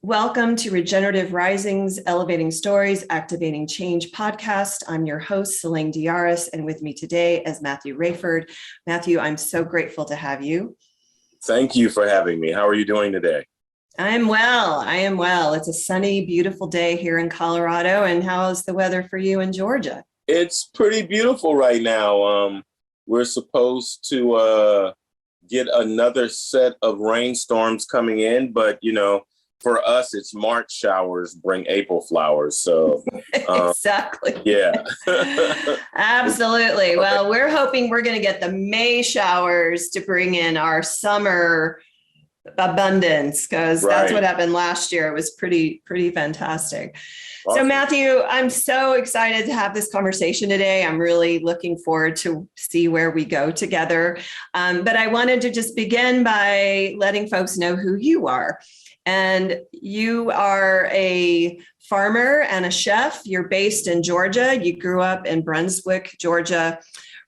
Welcome to Regenerative Rising's Elevating Stories, Activating Change podcast. I'm your host, Seleyn DeYarus, and with me today is Matthew Raiford. Matthew, I'm so grateful to have you. Thank you for having me. How are you doing today? I am well. It's a sunny, beautiful day here in Colorado. And how's the weather for you in Georgia? It's pretty beautiful right now. We're supposed to get another set of rainstorms coming in, but for us, it's March showers bring April flowers. So exactly. Yeah. Absolutely. Well, we're hoping we're going to get the May showers to bring in our summer abundance, because that's what happened last year. It was pretty fantastic. Awesome. So Matthew, I'm so excited to have this conversation today. I'm really looking forward to see where we go together. But I wanted to just begin by letting folks know who you are. And you are a farmer and a chef. You're based in Georgia. You grew up in Brunswick, Georgia,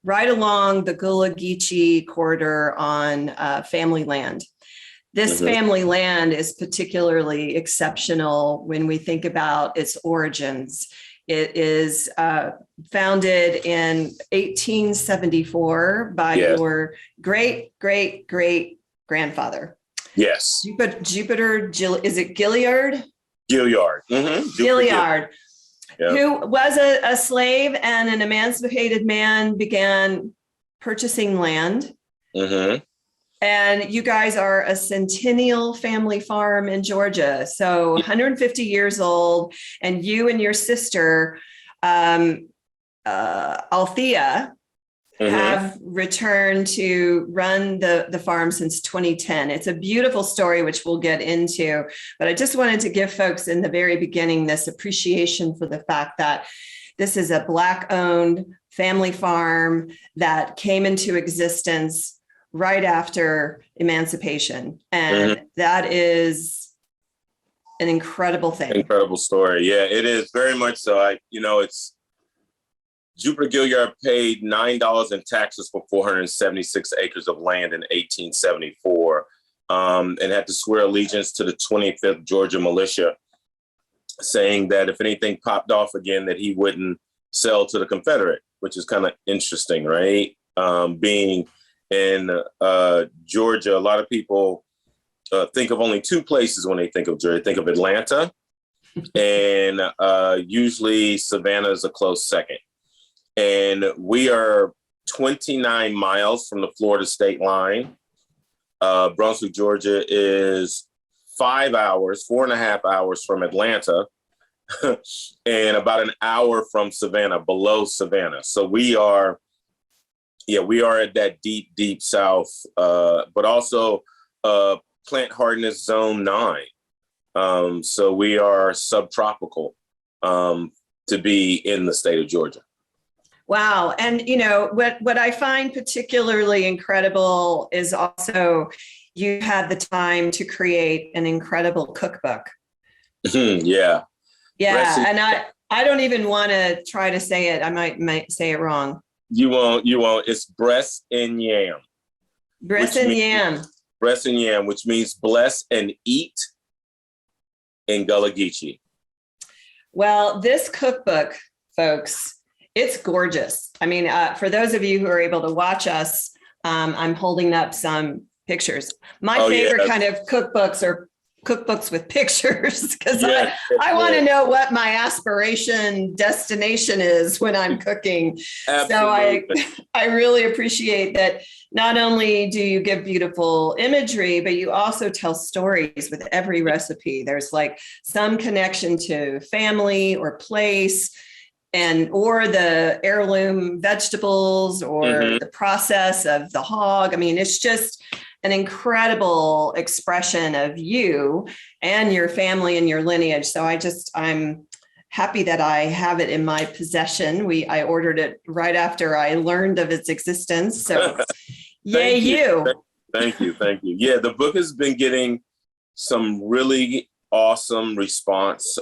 right along the Gullah Geechee corridor on family land. This family land is particularly exceptional when we think about its origins. It is founded in 1874 by your great-great-great-grandfather. Yes. Jupiter, is it Gilliard? Gilliard. Gilliard, who was a slave and an emancipated man, began purchasing land. And you guys are a centennial family farm in Georgia. So 150 years old, and you and your sister, Althea, have returned to run the farm since 2010. It's a beautiful story, which we'll get into, but I just wanted to give folks in the very beginning this appreciation for the fact that this is a Black-owned family farm that came into existence right after emancipation. And that is an incredible thing. Incredible story. Yeah, it is very much so. It's Jupiter Gilliard paid $9 in taxes for 476 acres of land in 1874 and had to swear allegiance to the 25th Georgia Militia, saying that if anything popped off again, that he wouldn't sell to the Confederate, which is kind of interesting, right? Being in Georgia, a lot of people think of only two places when they think of Georgia. They think of Atlanta, and usually Savannah is a close second. And we are 29 miles from the Florida state line. Brunswick, Georgia is 4.5 hours from Atlanta, and about an hour from Savannah, below Savannah. So we are at that deep south, but also plant hardness zone 9. So we are subtropical to be in the state of Georgia. Wow. And, what I find particularly incredible is also you had the time to create an incredible cookbook. Yeah. And I don't even want to try to say it. I might say it wrong. You won't. It's BRESS'N'NYAM. BRESS'N'NYAM. BRESS'N'NYAM, which means bless and eat in Gullah Geechee. Well, this cookbook, folks, it's gorgeous. I mean, for those of you who are able to watch us, I'm holding up some pictures. My favorite kind of cookbooks are cookbooks with pictures, because I want to know what my aspiration destination is when I'm cooking. Absolutely. So I really appreciate that. Not only do you give beautiful imagery, but you also tell stories with every recipe. There's like some connection to family or place, or the heirloom vegetables, or the process of the hog. I mean, it's just an incredible expression of you and your family and your lineage. So I'm happy that I have it in my possession. I ordered it right after I learned of its existence. So yay you. Thank you. Yeah, the book has been getting some really awesome response.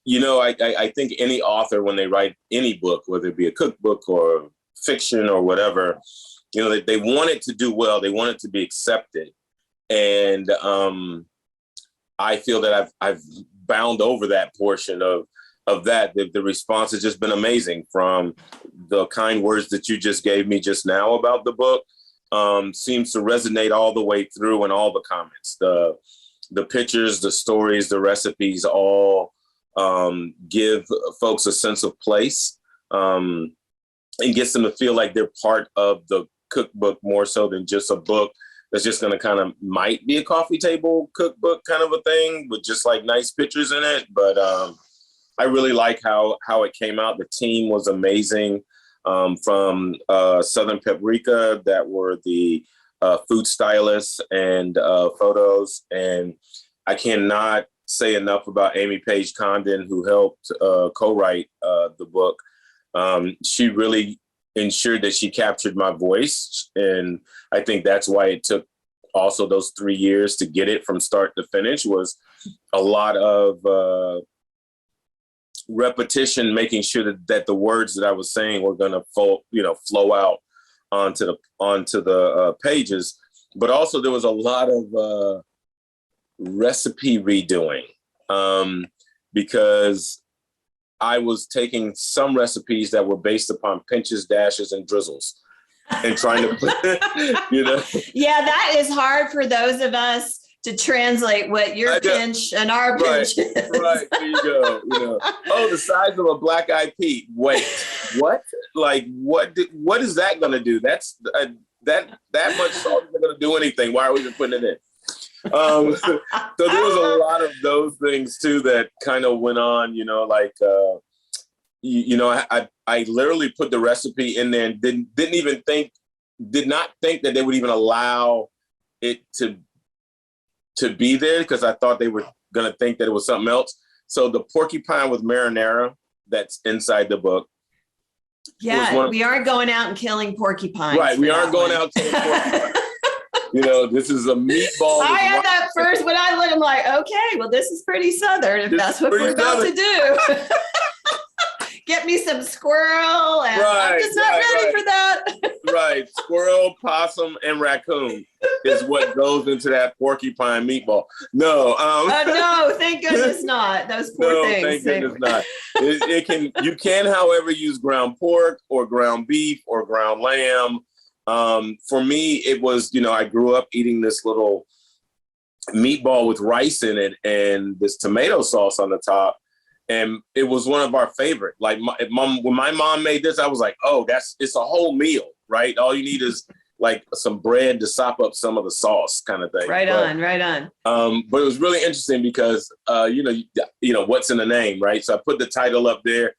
I think any author, when they write any book, whether it be a cookbook or fiction or whatever, they want it to do well. They want it to be accepted. And I feel that I've bound over that portion of that. The response has just been amazing, from the kind words that you just gave me just now about the book. Seems to resonate all the way through in all the comments. The pictures, the stories, the recipes all give folks a sense of place, and gets them to feel like they're part of the cookbook more so than just a book that's just going to kind of might be a coffee table cookbook kind of a thing with just like nice pictures in it. But I really like how it came out. The team was amazing, from Southern Paprika, that were the food stylists and photos. And I cannot say enough about Amy Page Condon, who helped co-write the book. She really ensured that she captured my voice. And I think that's why it took also those 3 years to get it from start to finish, was a lot of repetition, making sure that the words that I was saying were going to flow out onto the pages. But also there was a lot of recipe redoing, because I was taking some recipes that were based upon pinches, dashes, and drizzles, and trying to put, Yeah, that is hard for those of us to translate what your pinch and our pinch is. Right, there you go. Oh, the size of a black-eyed pea. Wait, what? Like, what is that going to do? That's that much salt isn't going to do anything. Why are we even putting it in? So there was a lot of those things too that kind of went on, I literally put the recipe in there and did not think that they would even allow it to be there, because I thought they were going to think that it was something else. So the porcupine with marinara that's inside the book. Yeah, we aren't going out and killing porcupines. Right, we aren't going out killing porcupines. This is a meatball. I had that first when I looked, I'm like, okay, well, this is pretty Southern if that's what we're about to do. Get me some squirrel, and I'm just not ready for that. Right, squirrel, possum, and raccoon is what goes into that porcupine meatball. No, no, thank goodness not. Those poor things. Thank goodness not. You can, however, use ground pork or ground beef or ground lamb. For me, it was, I grew up eating this little meatball with rice in it and this tomato sauce on the top. And it was one of our favorite. Like when my mom made this, I was like, oh, it's a whole meal, right? All you need is like some bread to sop up some of the sauce kind of thing. Right on. But it was really interesting because, what's in the name, right? So I put the title up there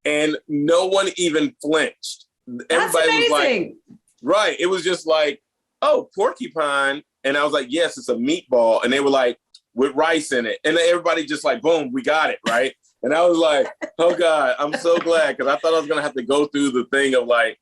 and no one even flinched. That's amazing. Was like, right. It was just like, oh, porcupine. And I was like, yes, it's a meatball. And they were like, with rice in it. And then everybody just like, boom, we got it, right? And I was like, oh God, I'm so glad. Because I thought I was going to have to go through the thing of like,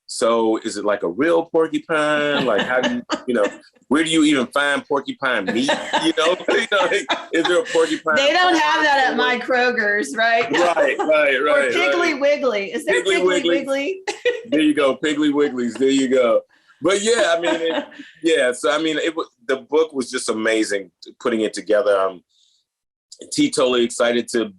so is it like a real porcupine? Like, how do you, where do you even find porcupine meat? Is there a porcupine? They don't have that at my Kroger's, right? Right. Or Piggly Wiggly. Is there Piggly Wiggly? There you go, Piggly Wigglies. There you go. But yeah, I mean, the book was just amazing putting it together. I'm totally excited to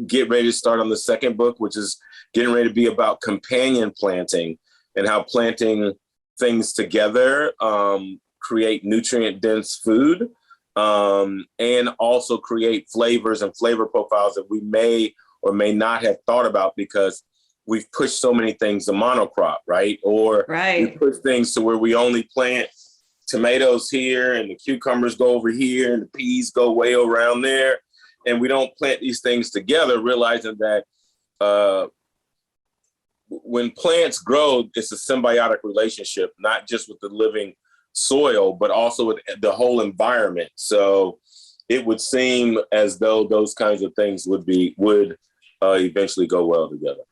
get ready to start on the second book, which is getting ready to be about companion planting and how planting things together create nutrient-dense food and also create flavors and flavor profiles that we may or may not have thought about because we've pushed so many things to monocrop, right? Or we push things to where we only plant tomatoes here and the cucumbers go over here and the peas go way around there. And we don't plant these things together, realizing that when plants grow, it's a symbiotic relationship, not just with the living soil, but also with the whole environment. So it would seem as though those kinds of things would eventually go well together.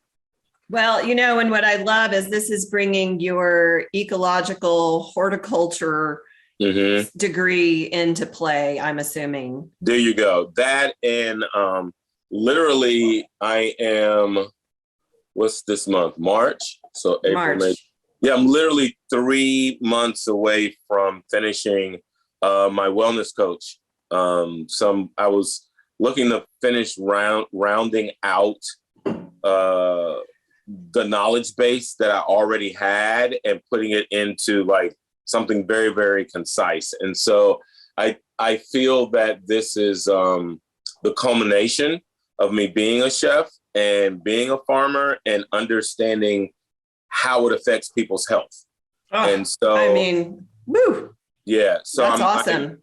Well, and what I love is this is bringing your ecological horticulture degree into play, I'm assuming. There you go. That and literally I am, what's this month? March? So April, May. Yeah, I'm literally 3 months away from finishing my wellness coach I was looking to finish rounding out the knowledge base that I already had and putting it into like something very, very concise. And so I feel that this is the culmination of me being a chef and being a farmer and understanding how it affects people's health. Oh, and so, I mean, woo. Yeah. So that's awesome.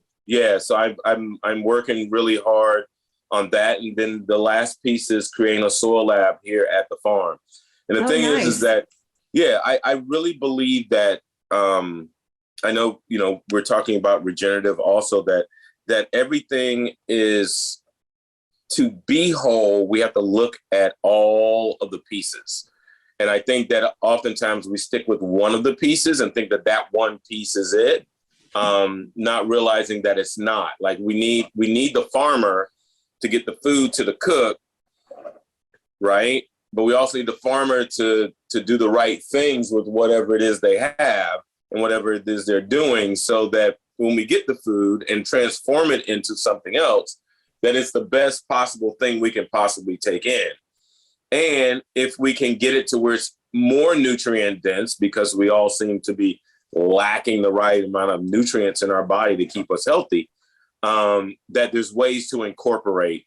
So I'm working really hard on that. And then the last piece is creating a soil lab here at the farm. And the thing is that, I really believe that, I know, we're talking about regenerative also, that everything is, to be whole, we have to look at all of the pieces. And I think that oftentimes we stick with one of the pieces and think that one piece is it, not realizing that it's not. Like we need the farmer to get the food to the cook, right? But we also need the farmer to do the right things with whatever it is they have and whatever it is they're doing, so that when we get the food and transform it into something else, that it's the best possible thing we can possibly take in. And if we can get it to where it's more nutrient dense, because we all seem to be lacking the right amount of nutrients in our body to keep us healthy, that there's ways to incorporate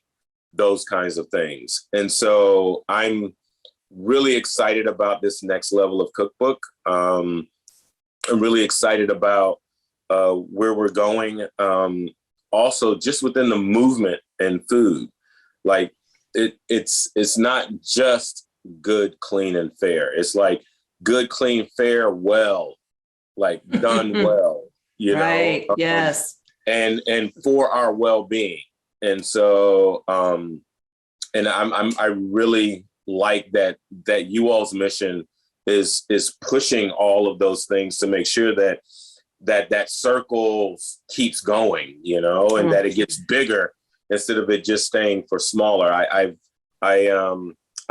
those kinds of things. And so I'm really excited about this next level of cookbook. I'm really excited about where we're going. Also, just within the movement and food, like it's not just good, clean, and fair. It's like good, clean, fair, well, like done well, right. know? Yes. And for our well-being. And so, and I really like that you all's mission is pushing all of those things to make sure that circle keeps going, and that it gets bigger instead of it just staying for smaller. I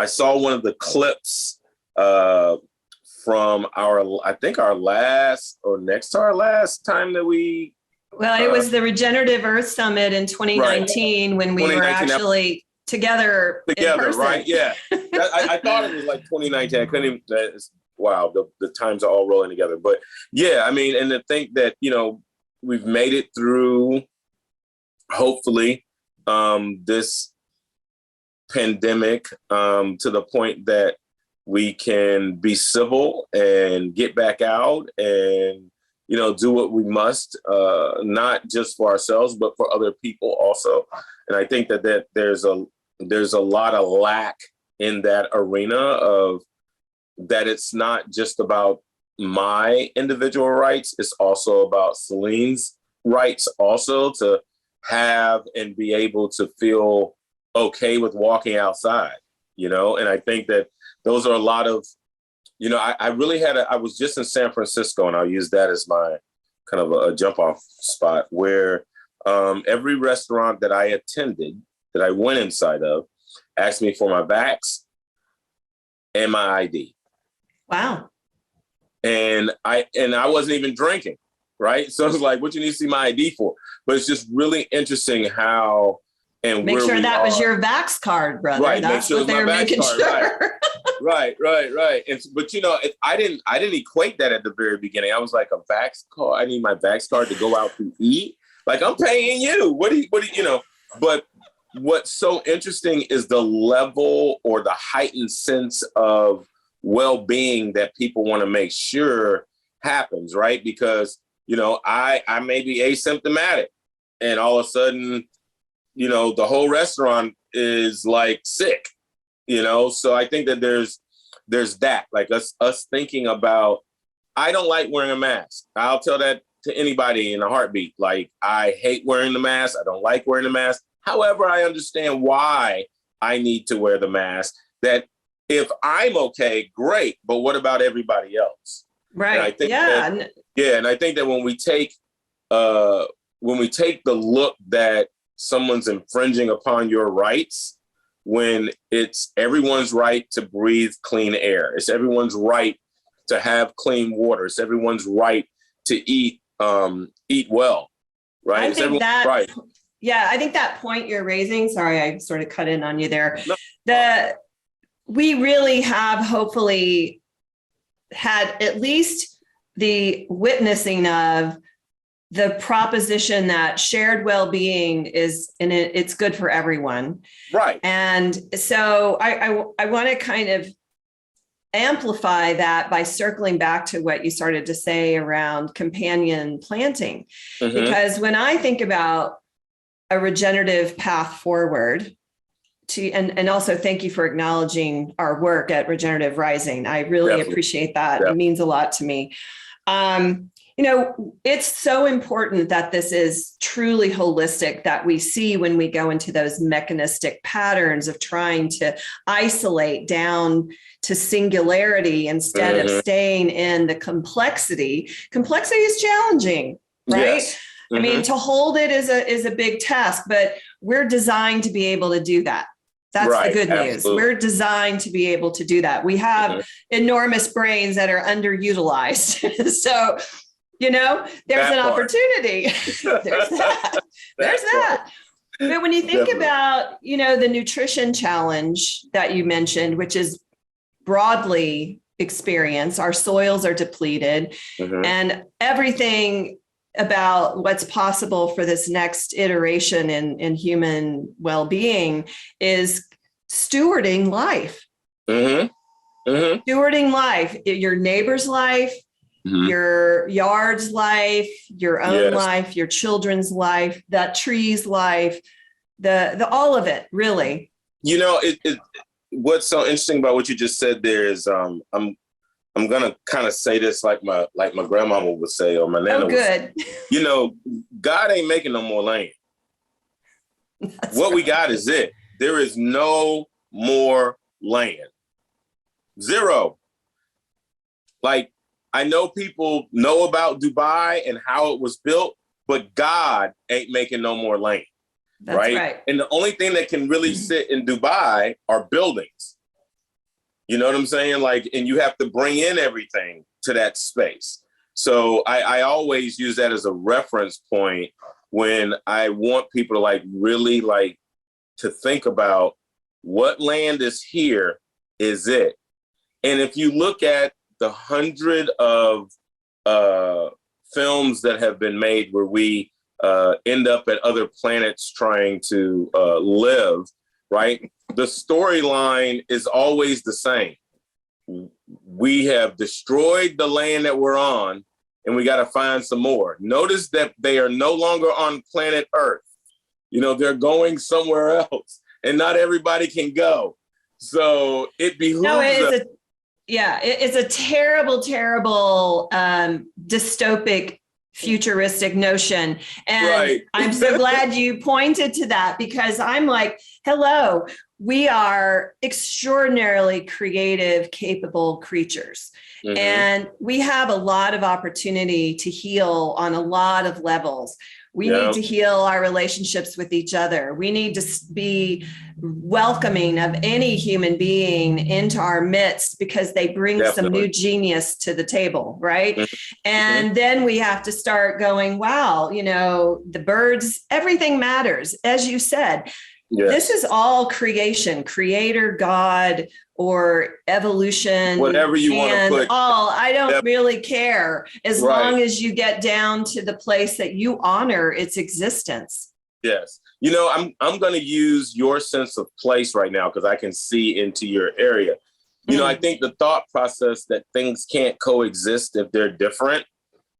saw one of the clips from our last or next to our last time that we. Well, it was the Regenerative Earth Summit in 2019 when we were actually together in person. Right? Yeah, I thought it was like 2019. I couldn't even. Wow, the times are all rolling together. But yeah, I mean, and to think that we've made it through, hopefully, this pandemic to the point that we can be civil and get back out and do what we must, not just for ourselves but for other people also. And I think that there's a lot of lack in that arena of that. It's not just about my individual rights, it's also about Seleyn's rights also to have and be able to feel okay with walking outside, and I think that those are a lot of, I was just in San Francisco, and I'll use that as my kind of a jump off spot where every restaurant that I attended, that I went inside of, asked me for my vax and my ID. Wow. And I wasn't even drinking, right? So it's like, what you need to see my ID for? But it's just really interesting how and make sure that was your vax card, brother. Right. That's what they're making sure. Right. But I didn't equate that at the very beginning. I was like, a vax card. I need my vax card to go out to eat. Like, I'm paying you. What do you? But what's so interesting is the level or the heightened sense of well-being that people want to make sure happens, right? Because I may be asymptomatic, and all of a sudden, the whole restaurant is like sick, So I think that there's that, like us thinking about, I don't like wearing a mask. I'll tell that to anybody in a heartbeat. Like, I hate wearing the mask. I don't like wearing the mask. However, I understand why I need to wear the mask. That if I'm okay, great. But what about everybody else? Right. And I think and I think that when we take the look that someone's infringing upon your rights, when it's everyone's right to breathe clean air, it's everyone's right to have clean water, it's everyone's right to eat well, right? I think that right. I think that point you're raising, sorry, I sort of cut in on you there. No. We really have hopefully had at least the witnessing of the proposition that shared well-being is, and it's good for everyone. Right. And so I want to kind of amplify that by circling back to what you started to say around companion planting. Because when I think about a regenerative path forward to, and also thank you for acknowledging our work at Regenerative Rising. I really appreciate that. It means a lot to me. You know, it's so important that this is truly holistic, that we see when we go into those mechanistic patterns of trying to isolate down to singularity instead of staying in the complexity. Complexity is challenging, right? Yes. I mean, to hold it is a big task, but we're designed to be able to do that. That's the good news. We're designed to be able to do that. We have enormous brains that are underutilized. So, you know, there's an opportunity. There's that. There's that. But when you think about, you know, the nutrition challenge that you mentioned, which is broadly experienced, our soils are depleted and everything about what's possible for this next iteration in human well-being is stewarding life. Stewarding life, your neighbor's life, your yard's life, your own life, your children's life, that tree's life, the all of it, really. You know, what's so interesting about what you just said there is I'm gonna kind of say this like my grandmama would say, or my nana would say. You know, God ain't making no more land. What we got is it. There is no more land. Zero. Like, I know people know about Dubai and how it was built, but God ain't making no more land. That's right. And the only thing that can really sit in Dubai are buildings. You know what I'm saying? Like, and you have to bring in everything to that space. So I always use that as a reference point when I want people to like really like to think about what land is here, is it? And if you look at the 100 of films that have been made where we end up at other planets trying to live, right? The storyline is always the same. We have destroyed the land that we're on, and we got to find some more. Notice that they are no longer on planet Earth. You know, they're going somewhere else, and not everybody can go. So it behooves us. It's a terrible, terrible dystopic futuristic notion. And I'm so glad you pointed to that, because I'm like, hello, we are extraordinarily creative, capable creatures. And we have a lot of opportunity to heal on a lot of levels. We need to heal our relationships with each other. We need to be welcoming of any human being into our midst, because they bring some new genius to the table, right? And then we have to start going, wow, you know, the birds, everything matters. As you said, this is all creation, creator, God, or evolution, whatever you want to put. I don't really care, as long as you get down to the place that you honor its existence. Yes. You know, I'm going to use your sense of place right now, because I can see into your area. You know, I think the thought process that things can't coexist if they're different.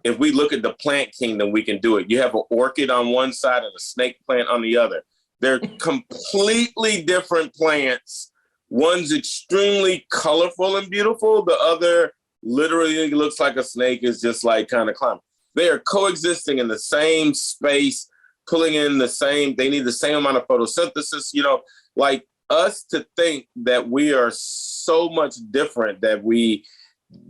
If we look at the plant kingdom, we can do it. You have an orchid on one side and a snake plant on the other. They're completely different plants. One's extremely colorful and beautiful. The other literally looks like a snake, is just like kind of climbing. They are coexisting in the same space, pulling in the same, they need the same amount of photosynthesis, you know, like us to think that we are so much different that we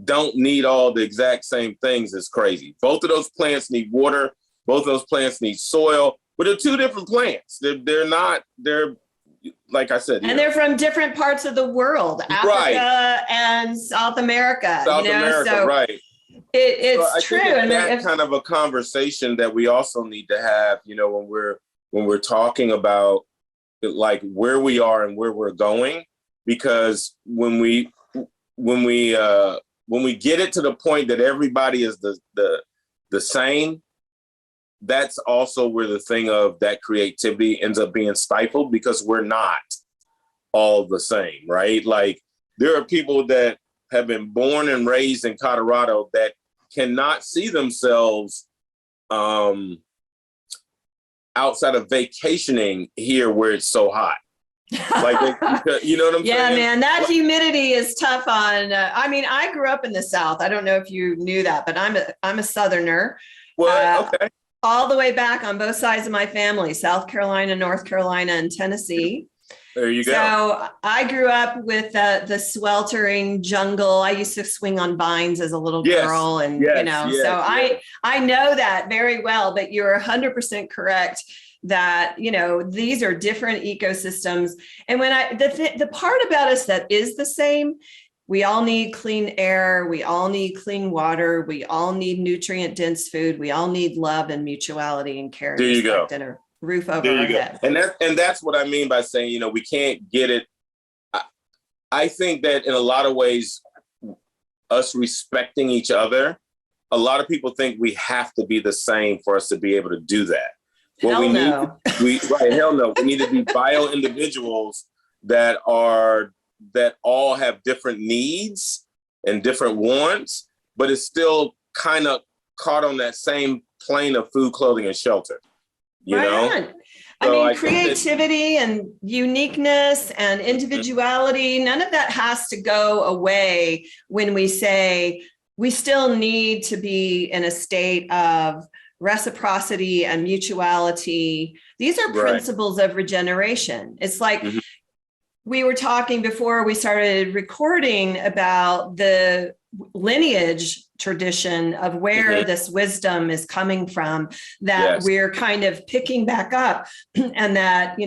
don't need all the exact same things is crazy. Both of those plants need water. Both of those plants need soil. But they're two different plants. They're like I said. And they're from different parts of the world, Africa and South America. It's true. And that kind of a conversation that we also need to have, you know, when we're when we're talking about like where we are and where we're going, because when we get it to the point that everybody is the same, that's also where the thing of that creativity ends up being stifled, because we're not all the same, right? Like there are people that have been born and raised in Colorado that cannot see themselves outside of vacationing here where it's so hot. Like, you know what I'm saying? Yeah, man, that humidity is tough on, I mean, I grew up in the South. I don't know if you knew that, but I'm a Southerner. Well, okay. All the way back on both sides of my family, South Carolina, North Carolina, and Tennessee. There you go. So I grew up with the sweltering jungle. I used to swing on vines as a little girl, and I know that very well. But you're 100% correct that these are different ecosystems. And when the part about us that is the same, we all need clean air, we all need clean water, we all need nutrient dense food, we all need love and mutuality and care and respect and a roof over our head. And that's what I mean by saying, we can't get it. I think that in a lot of ways, us respecting each other, a lot of people think we have to be the same for us to be able to do that. Hell no. Hell no. We need to be bio individuals that all have different needs and different wants, but it's still kind of caught on that same plane of food, clothing, and shelter. You know? I mean, creativity and uniqueness and individuality, none of that has to go away when we say we still need to be in a state of reciprocity and mutuality. These are principles of regeneration. It's like we were talking before we started recording about the lineage tradition of where this wisdom is coming from, that we're kind of picking back up, and that,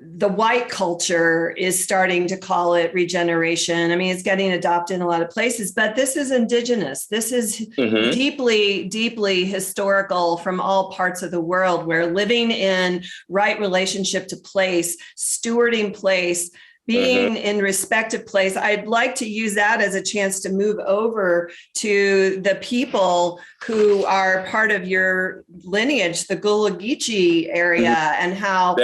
the white culture is starting to call it regeneration. I mean, it's getting adopted in a lot of places, but this is indigenous. This is deeply, deeply historical from all parts of the world. We're living in right relationship to place, stewarding place, being in respect of place. I'd like to use that as a chance to move over to the people who are part of your lineage, the Gullah Geechee area, and how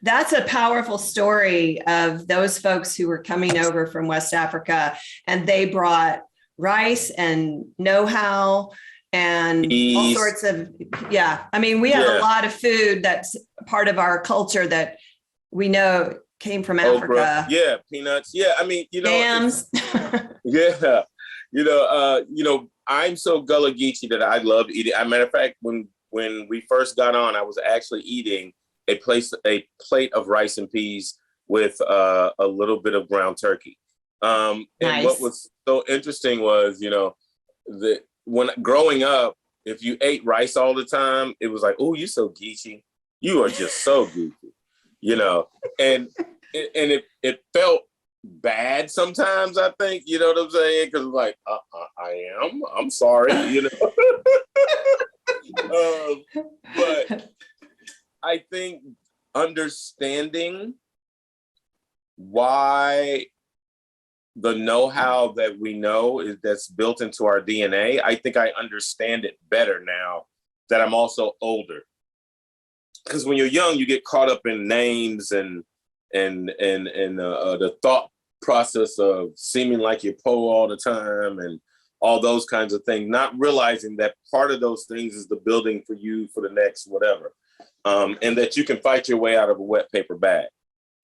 that's a powerful story of those folks who were coming over from West Africa, and they brought rice and know-how and all sorts of, I mean, we have a lot of food that's part of our culture that we know came from Africa. Yeah, peanuts. Yeah, I mean, yams. I'm so Gullah Geechee that I love eating. As a matter of fact, when we first got on, I was actually eating a plate of rice and peas with a little bit of ground turkey. And what was so interesting was, when growing up, if you ate rice all the time, it was like, oh, you're so Geechee. You are just so Geechee, and it felt bad sometimes, I think, you know what I'm saying? Because like, I'm sorry, but I think understanding why the know-how that we know that's built into our DNA, I think I understand it better now that I'm also older. Because when you're young, you get caught up in names and the thought process of seeming like you're po all the time and all those kinds of things, not realizing that part of those things is the building for you for the next whatever. And that you can fight your way out of a wet paper bag.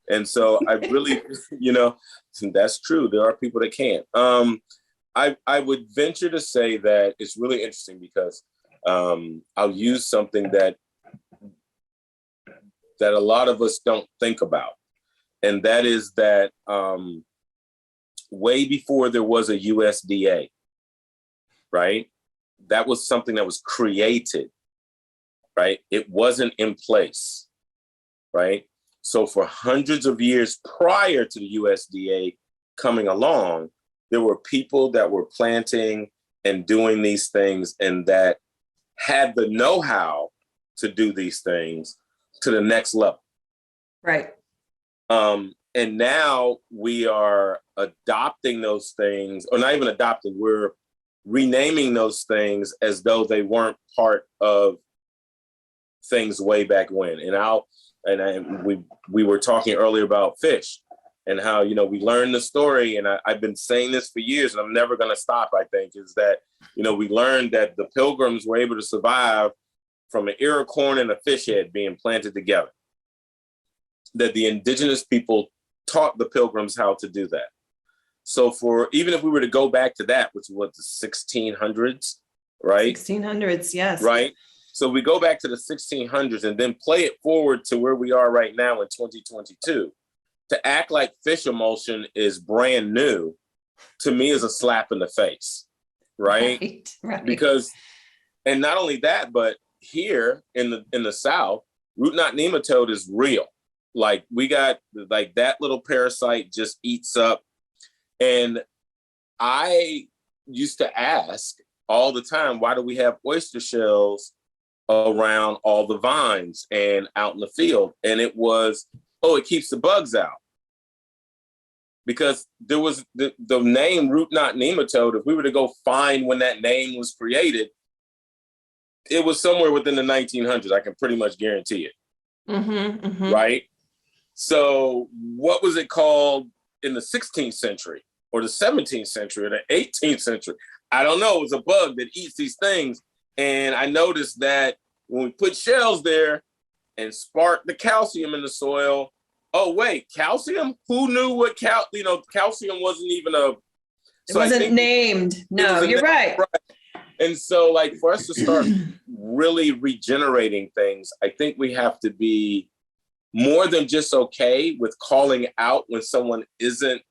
And so I really, that's true. There are people that can't. I would venture to say that it's really interesting because I'll use something that a lot of us don't think about. And that is that way before there was a USDA, right? That was something that was created. Right? It wasn't in place, right? So for hundreds of years prior to the USDA coming along, there were people that were planting and doing these things and that had the know-how to do these things, to the next level. Right. And now we are adopting those things, or not even adopting, we're renaming those things as though they weren't part of things way back when. And we were talking earlier about fish and how, we learned the story, and I've been saying this for years, and I'm never going to stop, I think, is that, we learned that the Pilgrims were able to survive from an ear of corn and a fish head being planted together. That the indigenous people taught the Pilgrims how to do that. So even if we were to go back to that, which was the 1600s, right? 1600s, yes. Right. So we go back to the 1600s and then play it forward to where we are right now in 2022. To act like fish emulsion is brand new, to me, is a slap in the face, right? Right. Because, and not only that, but here in the South, root knot nematode is real. Like we got like that little parasite just eats up. And I used to ask all the time, why do we have oyster shells around all the vines and out in the field? And it was, it keeps the bugs out. Because there was the name root knot nematode, if we were to go find when that name was created, it was somewhere within the 1900s. I can pretty much guarantee it. Mm-hmm, mm-hmm. Right? So what was it called in the 16th century or the 17th century or the 18th century? I don't know. It was a bug that eats these things. And I noticed that when we put shells there and spark the calcium in the soil, oh, wait, calcium? Who knew what calcium wasn't even a... It wasn't named. No, you're right. And so like for us to start really regenerating things, I think we have to be more than just okay with calling out when someone isn't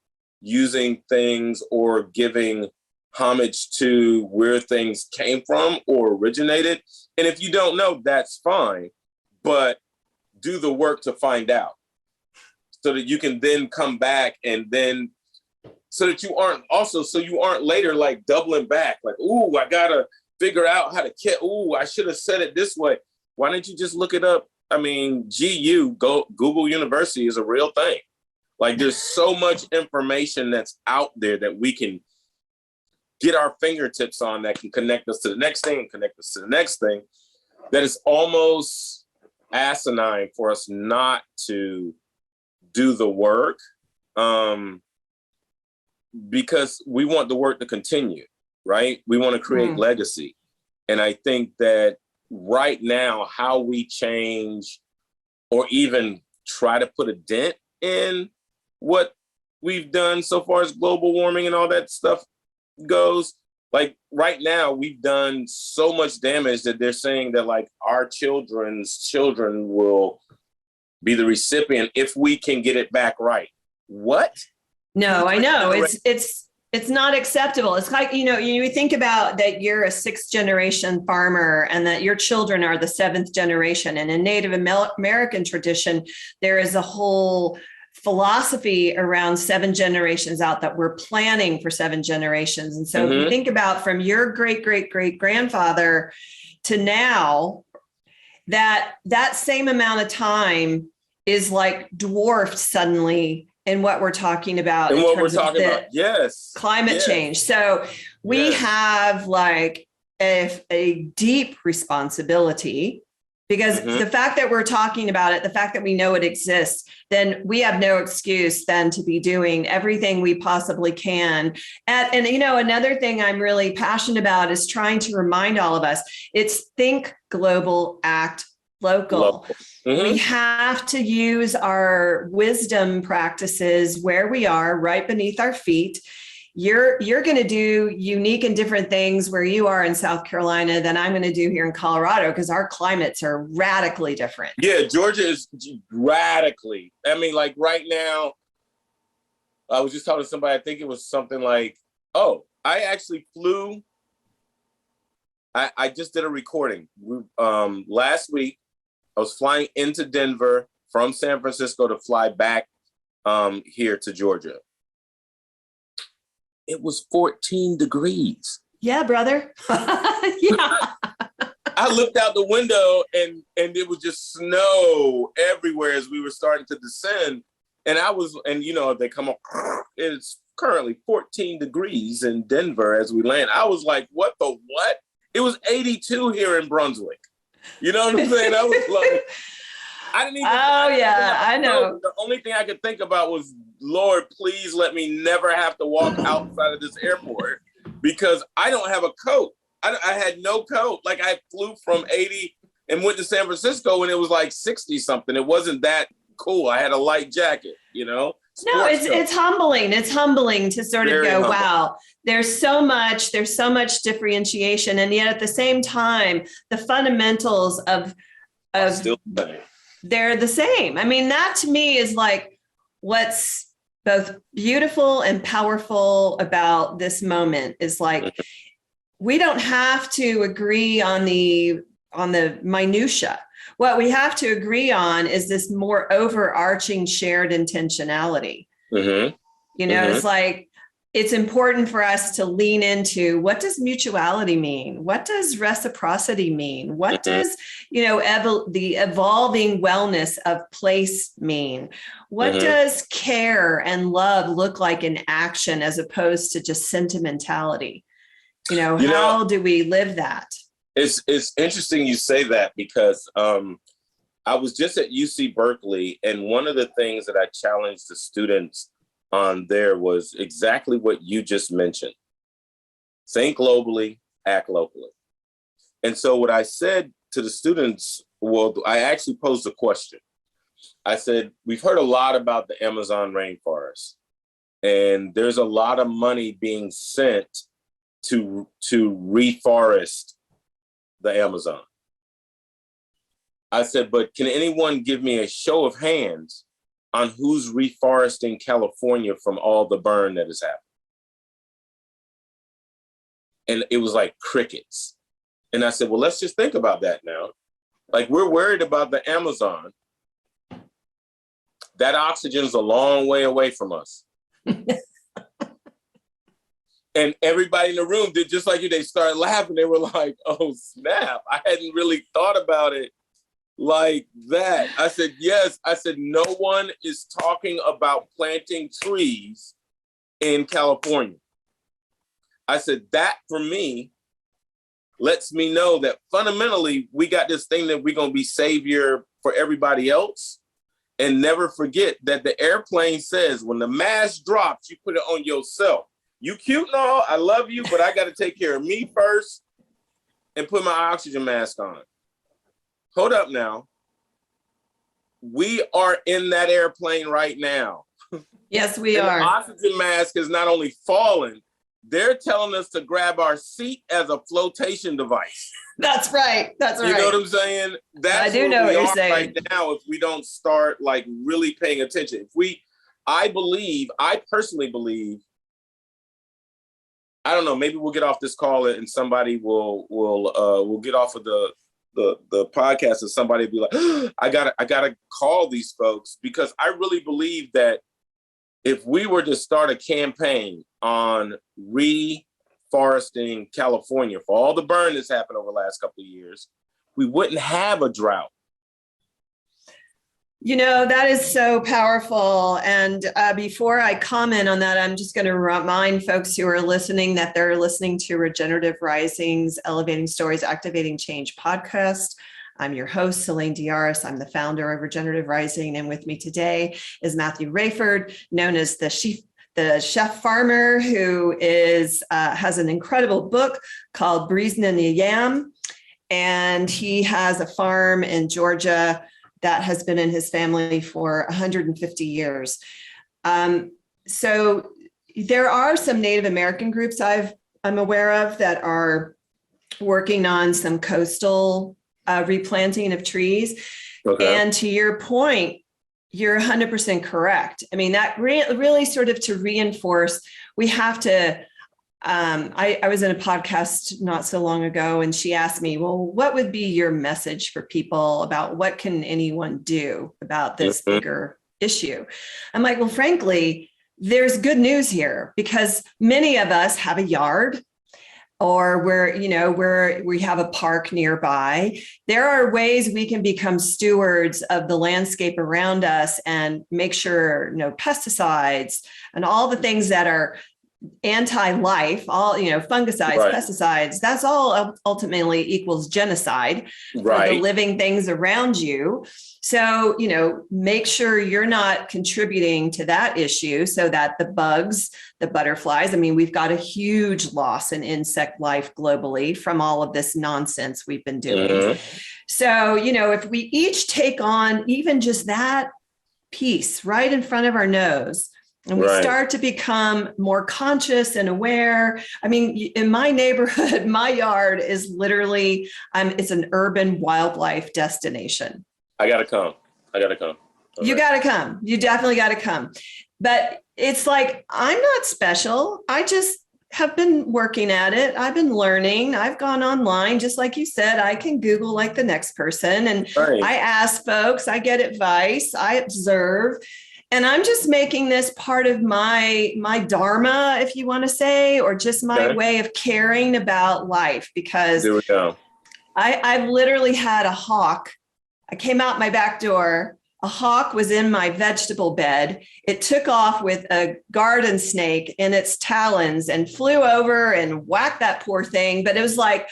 using things or giving homage to where things came from or originated. And if you don't know, that's fine, but do the work to find out so that you can then come back and then so that you aren't later like doubling back, like, ooh, I gotta figure out how to I should have said it this way. Why don't you just look it up? I mean, Google University is a real thing. Like there's so much information that's out there that we can get our fingertips on that can connect us to the next thing, that is almost asinine for us not to do the work. Because we want the work to continue, right? We want to create legacy. And I think that right now, how we change or even try to put a dent in what we've done so far as global warming and all that stuff goes, like right now, we've done so much damage that they're saying that like our children's children will be the recipient if we can get it back right. What? No, I know it's not acceptable. It's like, you think about that you're a 6th generation farmer and that your children are the 7th generation. And in Native American tradition, there is a whole philosophy around 7 generations out that we're planning for 7 generations. And so if you think about from your great, great, great grandfather to now, that same amount of time is like dwarfed suddenly in what we're talking about in terms of yes, climate change. So we have like a deep responsibility because the fact that we're talking about it, the fact that we know it exists, then we have no excuse then to be doing everything we possibly can. And another thing I'm really passionate about is trying to remind all of us, it's think global, act local. We have to use our wisdom practices where we are, right beneath our feet. You're going to do unique and different things where you are in South Carolina than I'm going to do here in Colorado because our climates are radically different. Yeah, Georgia is radically. I mean, like right now, I was just talking to somebody, I think it was something like, I actually flew. I just did a recording. Last week, I was flying into Denver from San Francisco to fly back here to Georgia. It was 14 degrees. Yeah, brother. Yeah. I looked out the window and it was just snow everywhere as we were starting to descend. And they come up, it's currently 14 degrees in Denver as we land. I was like, what the what? It was 82 here in Brunswick. You know what I'm saying? I was like, I didn't even. Oh, yeah, I know. The only thing I could think about was, Lord, please let me never have to walk outside of this airport because I don't have a coat. I had no coat. Like I flew from 80 and went to San Francisco and it was like 60 something. It wasn't that cool. I had a light jacket, No, it's humbling. It's humbling to sort of go, wow, there's so much differentiation. And yet at the same time, the fundamentals of still the same. They're the same. I mean, that to me is like what's both beautiful and powerful about this moment is like, we don't have to agree on the minutia. What we have to agree on is this more overarching shared intentionality. Mm-hmm. It's like, it's important for us to lean into what does mutuality mean? What does reciprocity mean? What does, the evolving wellness of place mean? What does care and love look like in action as opposed to just sentimentality? How do we live that? It's interesting you say that because I was just at UC Berkeley, and one of the things that I challenged the students on there was exactly what you just mentioned. Think globally, act locally. And so what I said to the students, I actually posed a question. I said, we've heard a lot about the Amazon rainforest, and there's a lot of money being sent to reforest the Amazon. I said, but can anyone give me a show of hands on who's reforesting California from all the burn that has happened? And it was like crickets. And I said, well, let's just think about that now. Like, we're worried about the Amazon. That oxygen is a long way away from us. And everybody in the room did just like you. They started laughing. They were like, oh, snap. I hadn't really thought about it like that. I said, yes. I said, no one is talking about planting trees in California. I said, that for me lets me know that fundamentally we got this thing that we're going to be savior for everybody else. And never forget that the airplane says when the mask drops, you put it on yourself. You cute and all, I love you, but I got to take care of me first and put my oxygen mask on. Hold up now. We are in that airplane right now. Yes, we are. The oxygen mask is not only falling, they're telling us to grab our seat as a flotation device. That's right. That's right. You know what I'm saying? That's I do know what you're saying right now. If we don't start like really paying attention, I personally believe, I don't know, maybe we'll get off this call and somebody will get off of the podcast and somebody will be like, I gotta call these folks, because I really believe that if we were to start a campaign on reforesting California for all the burn that's happened over the last couple of years, we wouldn't have a drought. That is so powerful. And before I comment on that, I'm just going to remind folks who are listening that they're listening to Regenerative Rising's Elevating Stories, Activating Change podcast. I'm your host, Seleyn DeYarus. I'm the founder of Regenerative Rising. And with me today is Matthew Raiford, known as the chef farmer, who has an incredible book called BRESS'N'NYAM. And he has a farm in Georgia that has been in his family for 150 years. So there are some Native American groups I'm aware of that are working on some coastal replanting of trees. Okay. And to your point, you're 100% correct. I mean, that really sort of to reinforce, we have to, I was in a podcast not so long ago, and she asked me, well, what would be your message for people about what can anyone do about this bigger issue? I'm like, well, frankly, there's good news here, because many of us have a yard. or where we have a park nearby. There are ways we can become stewards of the landscape around us and make sure no pesticides and all the things that are anti-life, all, fungicides, Right. pesticides, that's all ultimately equals genocide for the living things around you. So, make sure you're not contributing to that issue so that the bugs, the butterflies, we've got a huge loss in insect life globally from all of this nonsense we've been doing. Mm-hmm. So, if we each take on even just that piece right in front of our nose, and we start to become more conscious and aware. In my neighborhood, my yard is literally, it's an urban wildlife destination. I gotta come. You gotta come. You definitely gotta come. But it's like, I'm not special. I just have been working at it. I've been learning. I've gone online, just like you said, I can Google like the next person. And I ask folks, I get advice, I observe. And I'm just making this part of my dharma, if you want to say, or just my way of caring about life, because I've literally had a hawk. I came out my back door. A hawk was in my vegetable bed. It took off with a garden snake in its talons and flew over and whacked that poor thing. But it was like,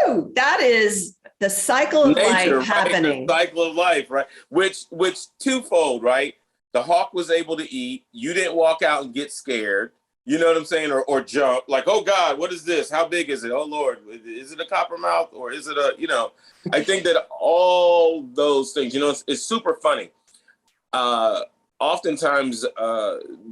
woo, that is the cycle of nature, life happening. The cycle of life, right? Which twofold, right? The hawk was able to eat. You didn't walk out and get scared. You know what I'm saying? Or jump like, oh God, what is this? How big is it? Oh Lord, is it a coppermouth or is it I think that all those things, it's super funny. Oftentimes,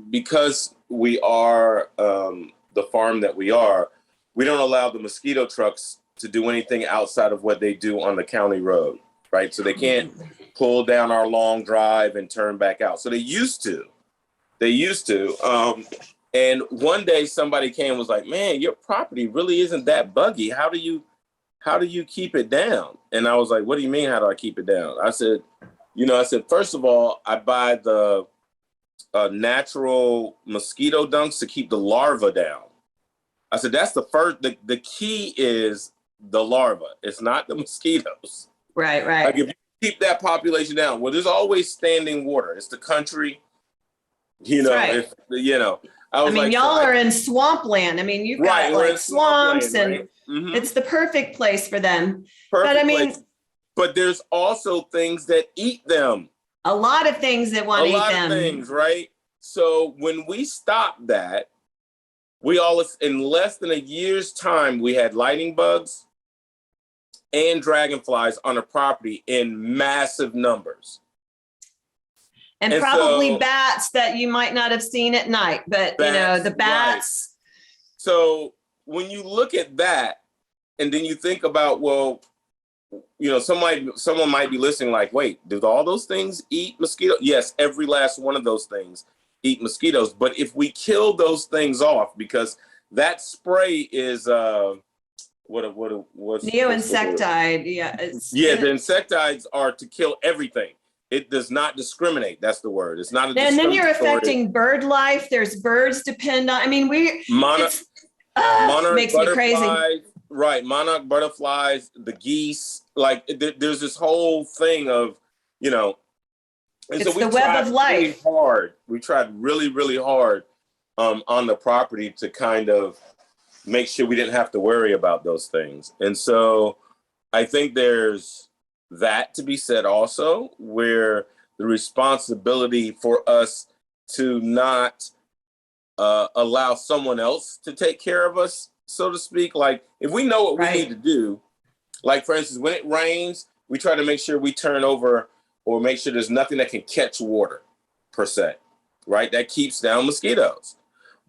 because we are the farm that we are, we don't allow the mosquito trucks to do anything outside of what they do on the county road, right? So they can't pull down our long drive and turn back out. So they used to. And one day somebody came and was like, man, your property really isn't that buggy. How do you keep it down? And I was like, what do you mean, how do I keep it down? I said, first of all, I buy the natural mosquito dunks to keep the larva down. I said, that's the first, the key is the larva. It's not the mosquitoes. Right. Like if you keep that population down, well, there's always standing water. It's the country, y'all are in swampland. You've got like swamps and right? Mm-hmm. It's the perfect place for them. But there's also things that eat them. A lot of things that want to eat them. A lot of things, right? So when we stopped that, in less than a year's time, we had lightning bugs and dragonflies on the property in massive numbers. And probably bats that you might not have seen at night, but the bats. Right. So when you look at that, and then you think about, someone might be listening like, wait, do all those things eat mosquitoes? Yes, every last one of those things eat mosquitoes. But if we kill those things off, because that spray is what's neoinsectide? The insecticides are to kill everything. It does not discriminate. That's the word. It's not. And then you're affecting bird life. There's birds depend on. Monarch makes me crazy. Right, monarch butterflies, the geese. Like there's this whole thing of, And it's so the web of life. We tried really, really hard on the property to kind of make sure we didn't have to worry about those things. And so I think there's that to be said also, where the responsibility for us to not allow someone else to take care of us, so to speak. Like if we know what we need to do, like for instance, when it rains, we try to make sure we turn over or make sure there's nothing that can catch water per se, right? That keeps down mosquitoes.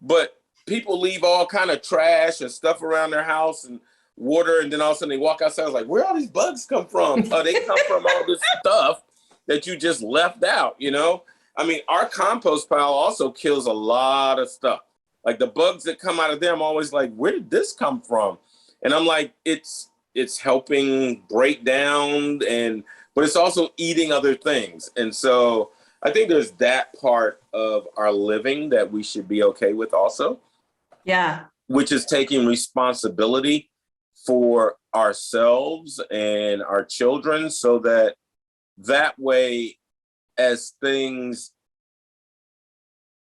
But people leave all kind of trash and stuff around their house and water, and then all of a sudden they walk outside like, where all these bugs come from? They come from all this stuff that you just left out, Our compost pile also kills a lot of stuff. Like the bugs that come out of there, I'm always like, where did this come from? And I'm like, it's helping break down, but it's also eating other things. And so I think there's that part of our living that we should be okay with also. Yeah. which is taking responsibility for ourselves and our children, so that way, as things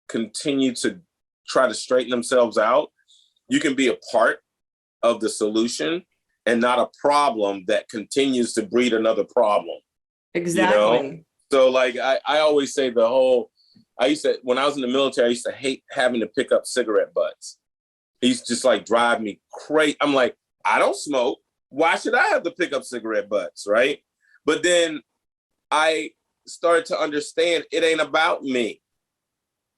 continue to try to straighten themselves out, you can be a part of the solution and not a problem that continues to breed another problem. Exactly. You know? So like I always say when I was in the military, I used to hate having to pick up cigarette butts. It used to just like drive me crazy. I'm like, I don't smoke. Why should I have to pick up cigarette butts, right? But then I started to understand it ain't about me.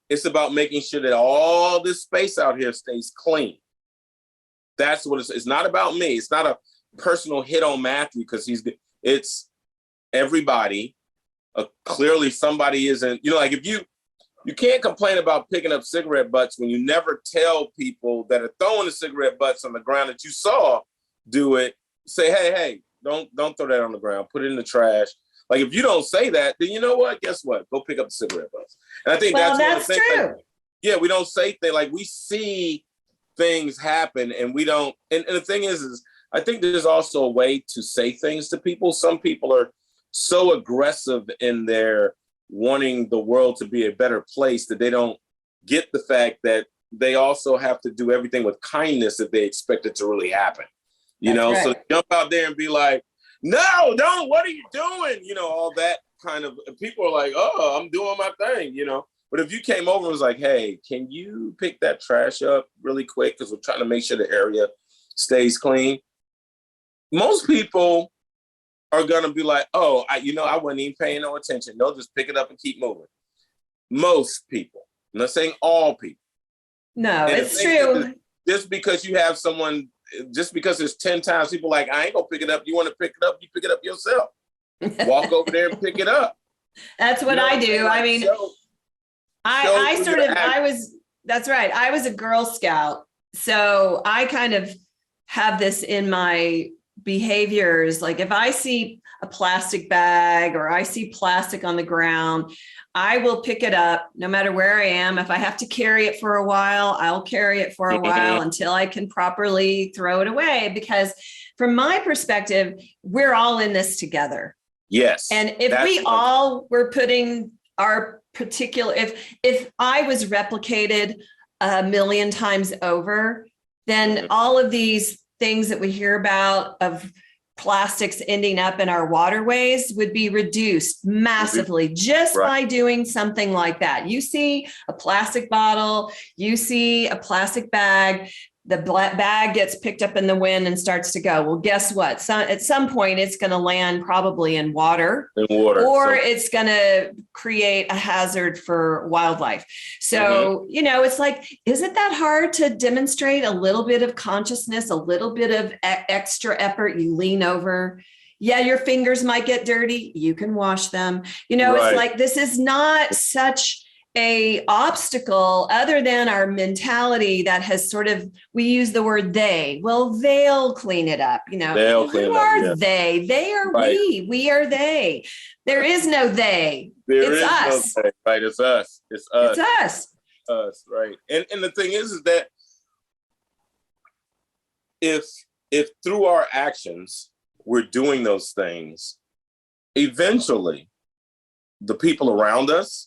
It's about making sure that all this space out here stays clean. That's what it's not about me. It's not a personal hit on Matthew because it's everybody. Clearly somebody isn't, like if you can't complain about picking up cigarette butts when you never tell people that are throwing the cigarette butts on the ground that you saw do it. Say, hey, don't throw that on the ground. Put it in the trash. Like if you don't say that, then you know what? Guess what? Go pick up the cigarette butts. And I think that's true. Like, we don't say things like we see things happen and we don't. And the thing is I think there's also a way to say things to people. Some people are so aggressive in their wanting the world to be a better place that they don't get the fact that they also have to do everything with kindness if they expect it to really happen. Right. So jump out there and be like, no, don't, what are you doing? All that kind of, people are like, oh, I'm doing my thing, But if you came over and was like, hey, can you pick that trash up really quick? Because we're trying to make sure the area stays clean. Most people are going to be like, oh, I wasn't even paying no attention. They'll just pick it up and keep moving. Most people. I'm not saying all people. No, it's true. Just because you have someone, just because there's 10 times people like, I ain't going to pick it up. You want to pick it up, you pick it up yourself. Walk over there and pick it up. That's what I do. I mean, that's right. I was a Girl Scout. So I kind of have this in my behaviors. Like if I see a plastic bag or I see plastic on the ground, I will pick it up no matter where I am. If I have to carry it for a while, I'll carry it for a while until I can properly throw it away. Because from my perspective, we're all in this together. Yes. And if we all were putting our particular, if I was replicated 1,000,000 times over, then all of these things that we hear about of plastics ending up in our waterways would be reduced massively just by doing something like that. You see a plastic bottle, you see a plastic bag, the bag gets picked up in the wind and starts to go. Well, guess what? So at some point, it's going to land probably in water, or it's going to create a hazard for wildlife. So, it's like, isn't that hard to demonstrate a little bit of consciousness, a little bit of extra effort? You lean over. Yeah, your fingers might get dirty. You can wash them. It's like, this is not such a obstacle other than our mentality that has sort of, we use the word they. Well, they'll clean it up. They'll clean it up. Who are they? They are we are they. There is no they. It's us. No they, right. It's us. It's us. It's us. Us. Right. And the thing is that if through our actions, we're doing those things, eventually the people around us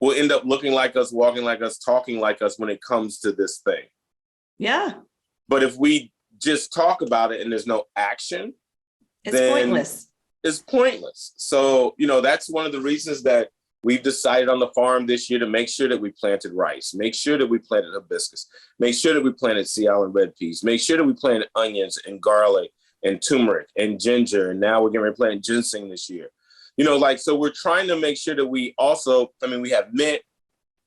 will end up looking like us, walking like us, talking like us when it comes to this thing. Yeah. But if we just talk about it and there's no action, then pointless. It's pointless. So, that's one of the reasons that we've decided on the farm this year to make sure that we planted rice, make sure that we planted hibiscus, make sure that we planted Sea Island red peas, make sure that we planted onions and garlic and turmeric and ginger. And now we're going to plant ginseng this year. So we're trying to make sure that we also, we have mint,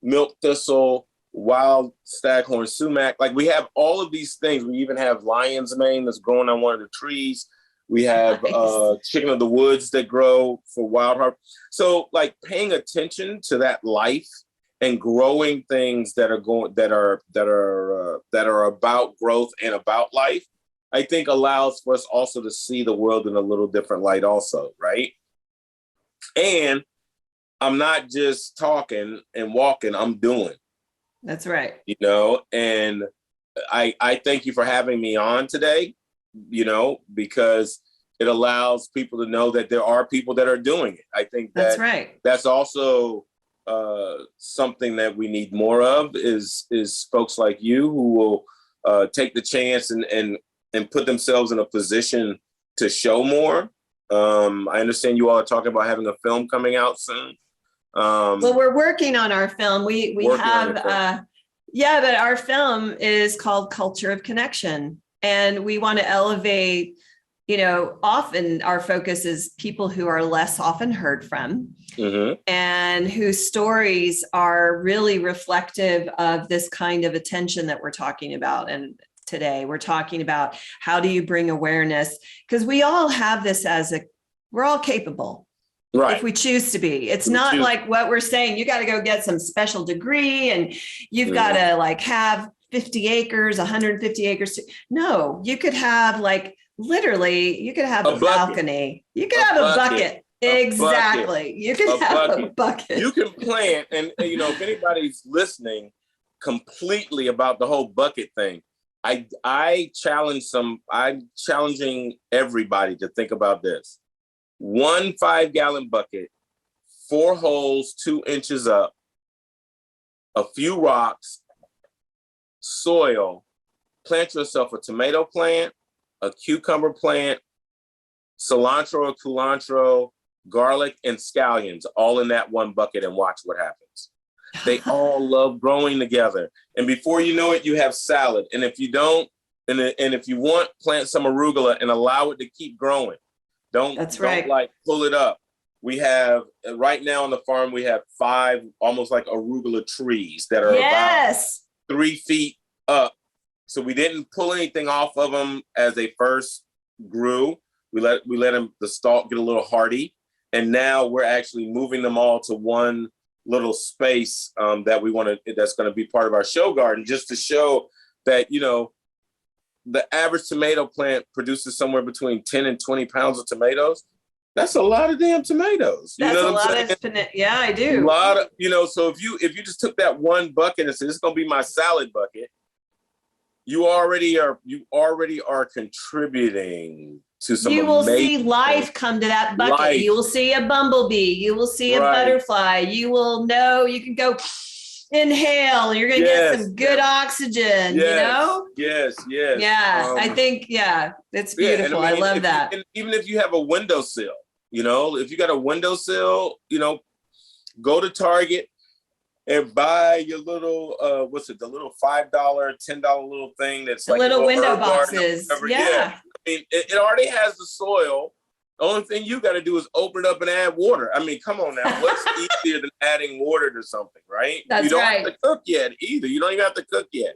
milk thistle, wild staghorn sumac. Like we have all of these things. We even have lion's mane that's growing on one of the trees. We have chicken of the woods that grow for wild harvest. So like paying attention to that life and growing things that are about growth and about life, I think allows for us also to see the world in a little different light also, right? And I'm not just talking and walking, I'm doing. That's right. You know, and I thank you for having me on today, you know, because it allows people to know that there are people that are doing it. I think that's right. That's also something that we need more of is folks like you who will take the chance and put themselves in a position to show more. I understand you all are talking about having a film coming out soon. Well, we're working on our film. We have, but our film is called Culture of Connection. And we want to elevate, you know, often our focus is people who are less often heard from, and whose stories are really reflective of this kind of attention that we're talking about. And today we're talking about how do you bring awareness? Because we all have this we're all capable. Right. If we choose to be. It's not like what we're saying, you got to go get some special degree and you've got to like have 50 acres, 150 acres. No, you could have like literally, you could have a balcony. You could have a bucket. Exactly. You could have a bucket. You can plant, and you know, if anybody's listening completely about the whole bucket thing, I'm challenging everybody to think about this. 1 5-gallon bucket, 4 holes, 2 inches up, a few rocks, soil, plant yourself a tomato plant, a cucumber plant, cilantro or culantro, garlic, and scallions, all in that one bucket, and watch what happens. They all love growing together. And before you know it, you have salad. And if you don't, and if you want, plant some arugula and allow it to keep growing. Don't like pull it up. We have right now on the farm, we have 5 almost like arugula trees that are about 3 feet up. So we didn't pull anything off of them as they first grew. We let them, the stalk get a little hardy. And now we're actually moving them all to one little space that's going to be part of our show garden, just to show that, you know, the average tomato plant produces somewhere between 10 and 20 pounds of tomatoes. That's a lot of damn tomatoes. That's a lot of, yeah, I do. A lot of, you know, so if you just took that one bucket and said, this is going to be my salad bucket, you already are contributing to some. You will see life come to that bucket. You will see a bumblebee. You will see a butterfly. You will know, you can go inhale. You're going to get some good oxygen, you know? Yes. Yeah, I think, it's beautiful. I love that. Even if you have a windowsill, you know, if you got a windowsill, you know, go to Target and buy your little, the little $5, $10 little thing that's the like little window boxes. Yeah. I mean, it already has the soil. The only thing you got to do is open it up and add water. I mean, come on now. What's easier than adding water to something, right? That's you don't right. have to cook yet either. You don't even have to cook yet.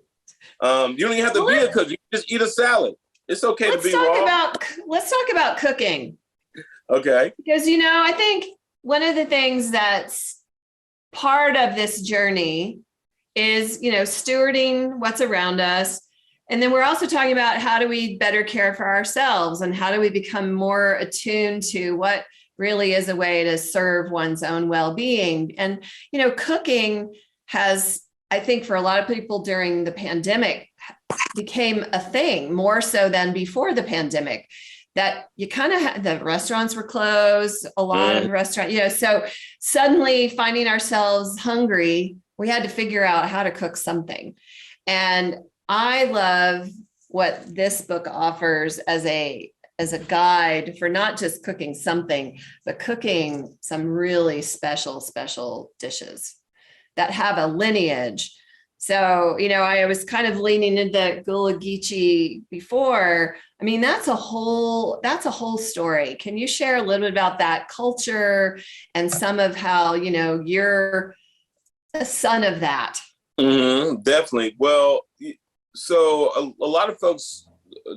You don't even have to be a cook. You can just eat a salad. It's okay to be raw. Let's talk about cooking. Okay. Because, you know, I think one of the things that's part of this journey is, you know, stewarding what's around us. And then we're also talking about how do we better care for ourselves and how do we become more attuned to what really is a way to serve one's own well-being. And, you know, cooking has, I think for a lot of people during the pandemic, became a thing more so than before the pandemic, that you kind of had, the restaurants were closed, a lot of restaurants, you know, so suddenly finding ourselves hungry, we had to figure out how to cook something. And I love what this book offers as a guide for not just cooking something, but cooking some really special dishes that have a lineage. So, you know, I was kind of leaning into Gullah Geechee before. I mean, that's a whole story. Can you share a little bit about that culture and some of how, you know, you're a son of that? Definitely. Well, so a lot of folks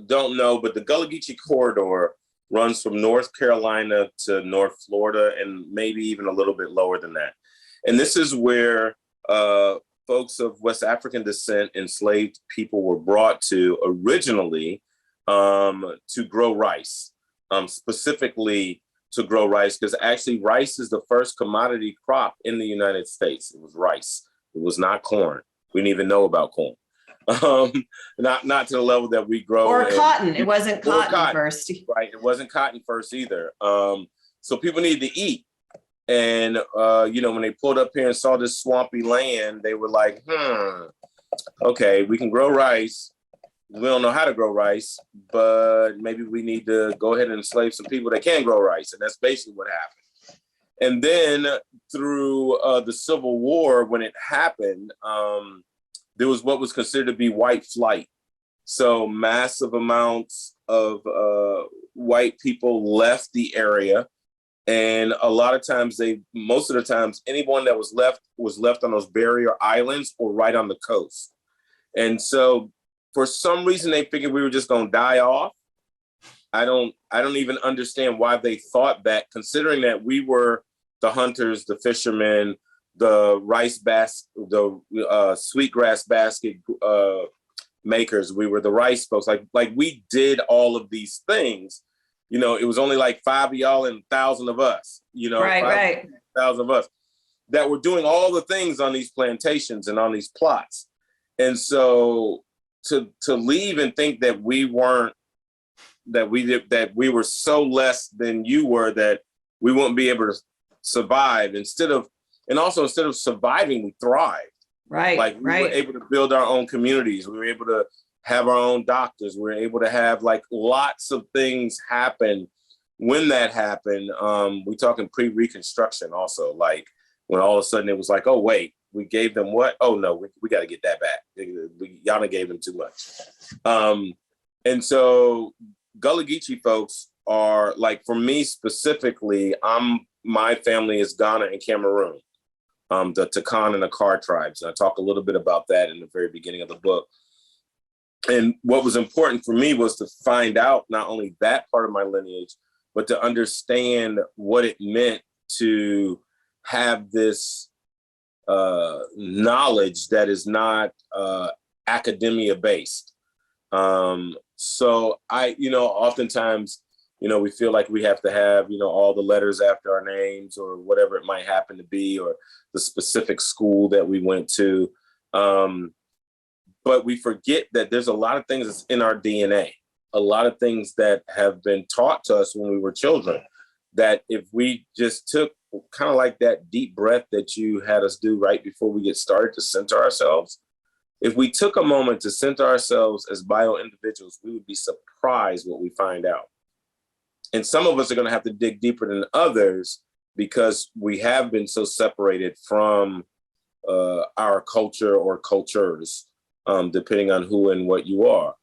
don't know, but the Gullah Geechee corridor runs from North Carolina to North Florida and maybe even a little bit lower than that. And this is where folks of West African descent, enslaved people, were brought to originally to grow rice, specifically to grow rice, because actually rice is the first commodity crop in the United States. It was rice. It was not corn. We didn't even know about corn. Not to the level that we grow. Or cotton. It wasn't cotton first. Right. It wasn't cotton first either. So people needed to eat. And, when they pulled up here and saw this swampy land, they were like, okay, we can grow rice. We don't know how to grow rice, but maybe we need to go ahead and enslave some people that can grow rice. And that's basically what happened. And then through the Civil War, when it happened, there was what was considered to be white flight. So massive amounts of white people left the area. And a lot of times most of the times, anyone that was left on those barrier islands or right on the coast. And so for some reason, they figured we were just going to die off. I don't even understand why they thought that, considering that we were the hunters, the fishermen, the sweetgrass basket makers. We were the rice folks. Like we did all of these things. It was only like 5 of y'all and 1,000 of us. Right. 1,000 of us that were doing all the things on these plantations and on these plots. And so to leave and think that we weren't, that we were so less than you were, that we wouldn't be able to survive, instead of surviving, we thrived. Right. Like we were able to build our own communities. We were able to have our own doctors. We were able to have like lots of things happen. When that happened, we talking pre-Reconstruction also, like when all of a sudden it was like, oh, wait, we gave them what? Oh, no, we got to get that back. Y'all done gave them too much. And so Gullah Geechee folks are, like, for me specifically, my family is Ghana and Cameroon, the Takan and the Akar tribes. And I talk a little bit about that in the very beginning of the book. And what was important for me was to find out not only that part of my lineage, but to understand what it meant to have this knowledge that is not academia based. So I, oftentimes, we feel like we have to have, all the letters after our names or whatever it might happen to be, or the specific school that we went to. But we forget that there's a lot of things that's in our DNA, a lot of things that have been taught to us when we were children, that if we just took kind of like that deep breath that you had us do right before we get started to center ourselves, if we took a moment to center ourselves as bio individuals, we would be surprised what we find out. And some of us are going to have to dig deeper than others because we have been so separated from our culture or cultures, depending on who and what you are.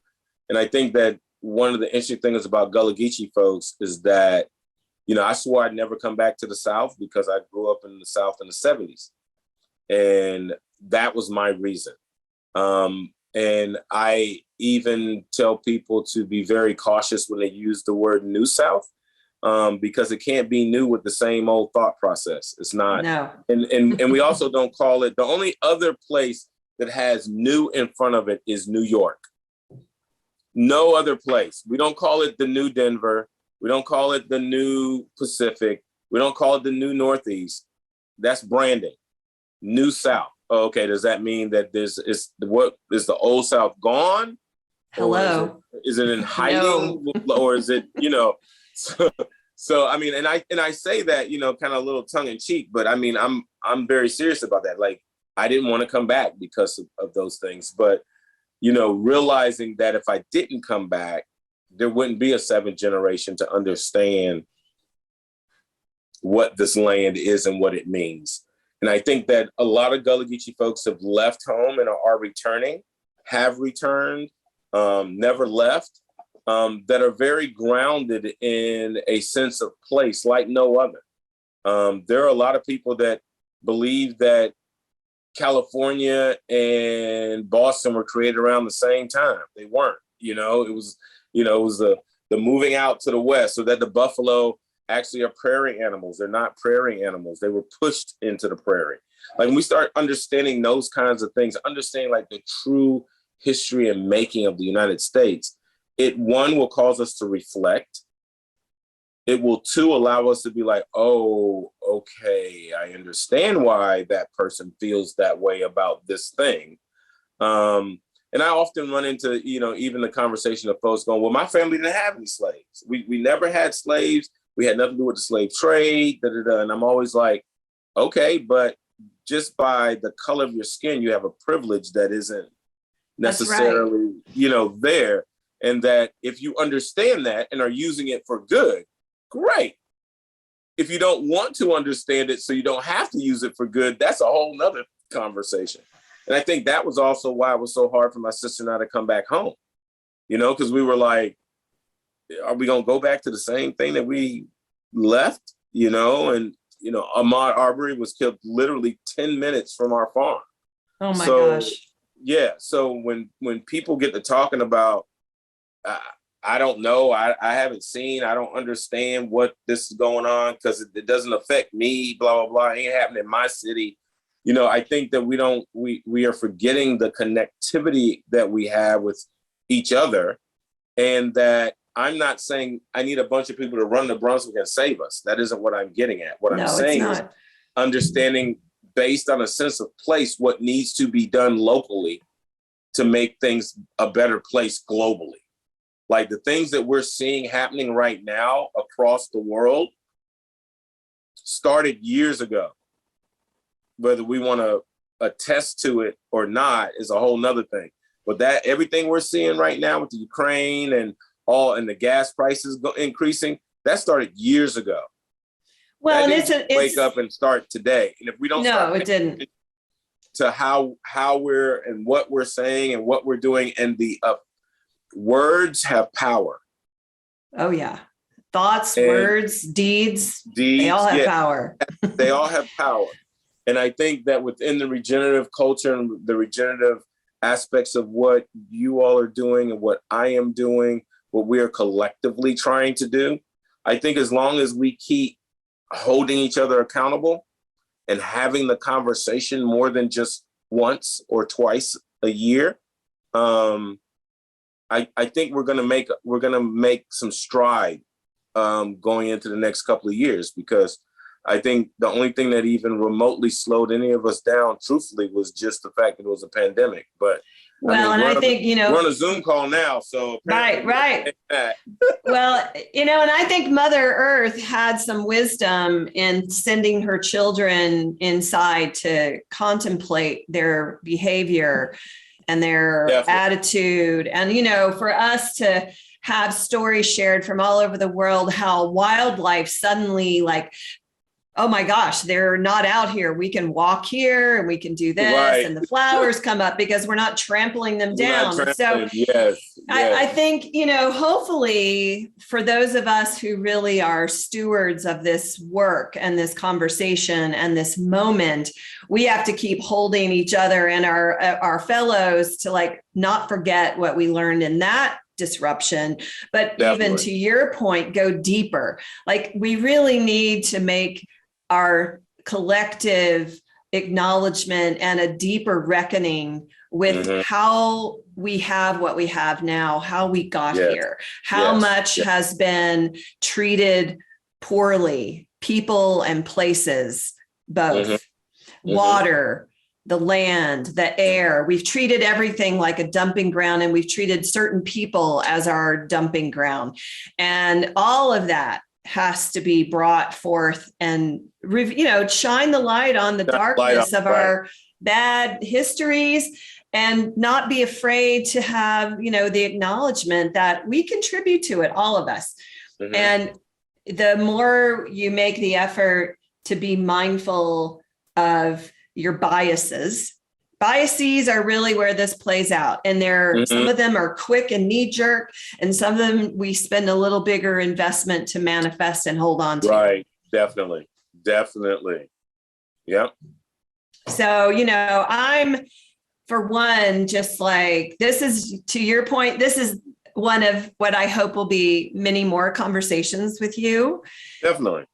And I think that one of the interesting things about Gullah Geechee folks is that, I swore I'd never come back to the South because I grew up in the South in the 70s. And that was my reason. And I even tell people to be very cautious when they use the word New South, because it can't be new with the same old thought process. It's not. No. And we also don't call it, the only other place that has new in front of it is New York. No other place. We don't call it the new Denver. We don't call it the new Pacific. We don't call it the new Northeast. That's branding. New South. Oh, okay, does that mean that is the old South gone? Hello. Is it in hiding? No. Or is it, so I mean, and I say that, kind of a little tongue in cheek, but I mean, I'm very serious about that. Like, I didn't want to come back because of those things, but, realizing that if I didn't come back, there wouldn't be a 7th generation to understand what this land is and what it means. And I think that a lot of Gullah Geechee folks have left home and are returning, have returned, never left, that are very grounded in a sense of place like no other. There are a lot of people that believe that California and Boston were created around the same time. They weren't. It was the moving out to the west, so that the buffalo actually are prairie animals. They're not prairie animals. They were pushed into the prairie. Like, when we start understanding those kinds of things, understanding like the true history and making of the United States, it, one, will cause us to reflect. It will, two, allow us to be like, oh, okay, I understand why that person feels that way about this thing. And I often run into, even the conversation of folks going, well, my family didn't have any slaves. We never had slaves. We had nothing to do with the slave trade. Da, da, da. And I'm always like, okay, but just by the color of your skin, you have a privilege that isn't necessarily, there. And that if you understand that and are using it for good, great. If you don't want to understand it so you don't have to use it for good, that's a whole nother conversation. And I think that was also why it was so hard for my sister and I to come back home, because we were like, are we going to go back to the same thing that we left, And, Ahmaud Arbery was killed literally 10 minutes from our farm. Oh my gosh. Yeah. So when people get to talking about, I don't know, I haven't seen, I don't understand what this is going on because it doesn't affect me, blah, blah, blah. It ain't happening in my city. I think that we are forgetting the connectivity that we have with each other, and that I'm not saying I need a bunch of people to run to Brunswick and save us. That isn't what I'm getting at. What I'm saying is understanding based on a sense of place what needs to be done locally to make things a better place globally. Like the things that we're seeing happening right now across the world started years ago. Whether we want to attest to it or not is a whole nother thing. But that everything we're seeing right now with the Ukraine and the gas prices increasing, that started years ago. Well, and wake up and start today. And if we don't, it didn't. To how we're and what we're saying and what we're doing, and the words have power. Oh yeah, thoughts, and words, deeds. They all have power. They all have power. And I think that within the regenerative culture and the regenerative aspects of what you all are doing and what I am doing, what we are collectively trying to do, I think as long as we keep holding each other accountable and having the conversation more than just once or twice a year, I think we're gonna make some stride going into the next couple of years, because I think the only thing that even remotely slowed any of us down, truthfully, was just the fact that it was a pandemic. But well, I think, we're on a Zoom call now, so right. Well, and I think Mother Earth had some wisdom in sending her children inside to contemplate their behavior and their attitude. And, for us to have stories shared from all over the world, how wildlife suddenly oh my gosh, they're not out here. We can walk here and we can do this, and the flowers come up because we're not trampling them down. So yes. I think, hopefully for those of us who really are stewards of this work and this conversation and this moment, we have to keep holding each other and our fellows to not forget what we learned in that disruption, but even to your point, go deeper. We really need to make our collective acknowledgement and a deeper reckoning with how we have what we have now, how we got here, how much has been treated poorly, people and places, both water, the land, the air. We've treated everything like a dumping ground, and we've treated certain people as our dumping ground. And all of that has to be brought forth and, shine the light on the darkness of our bad histories, and not be afraid to have, the acknowledgement that we contribute to it, all of us. And the more you make the effort to be mindful of your biases are really where this plays out. And some of them are quick and knee jerk, and some of them we spend a little bigger investment to manifest and hold on to. Right. Definitely. Yep. So, I'm, for one, just this is, to your point, this is one of what I hope will be many more conversations with you. Definitely.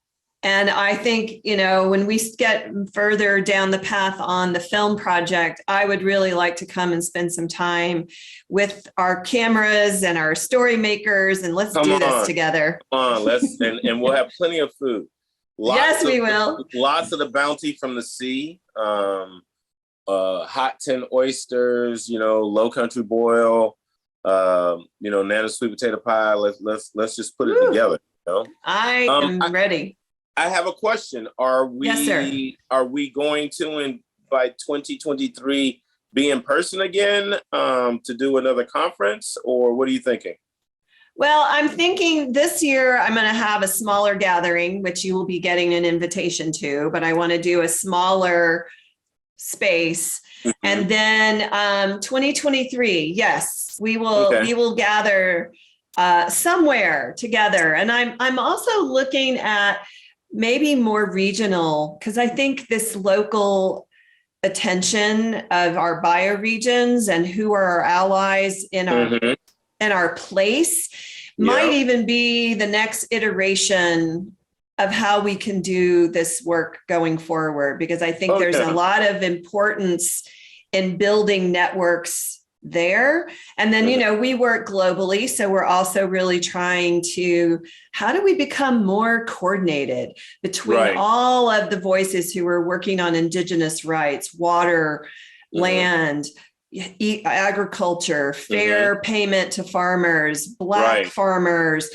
And I think, when we get further down the path on the film project, I would really like to come and spend some time with our cameras and our story makers, and let's do this together. Come on, and we'll have plenty of food. Yes, we will. Lots of the bounty from the sea. hot tin oysters, low country boil, nana sweet potato pie. Let's just put it together. I am ready. I have a question. Are Yes, sir. we going to, by 2023, be in person again to do another conference, or what are you thinking? Well, I'm thinking this year I'm going to have a smaller gathering, which you will be getting an invitation to, but I want to do a smaller space. Mm-hmm. And then 2023, yes, we will gather somewhere together. And I'm also looking at maybe more regional, because I think this local attention of our bioregions and who are our allies in our place might even be the next iteration of how we can do this work going forward, because I think there's a lot of importance in building networks there. And then, we work globally. So we're also really trying to, how do we become more coordinated between all of the voices who are working on indigenous rights, water, land, agriculture, fair payment to farmers, Black farmers,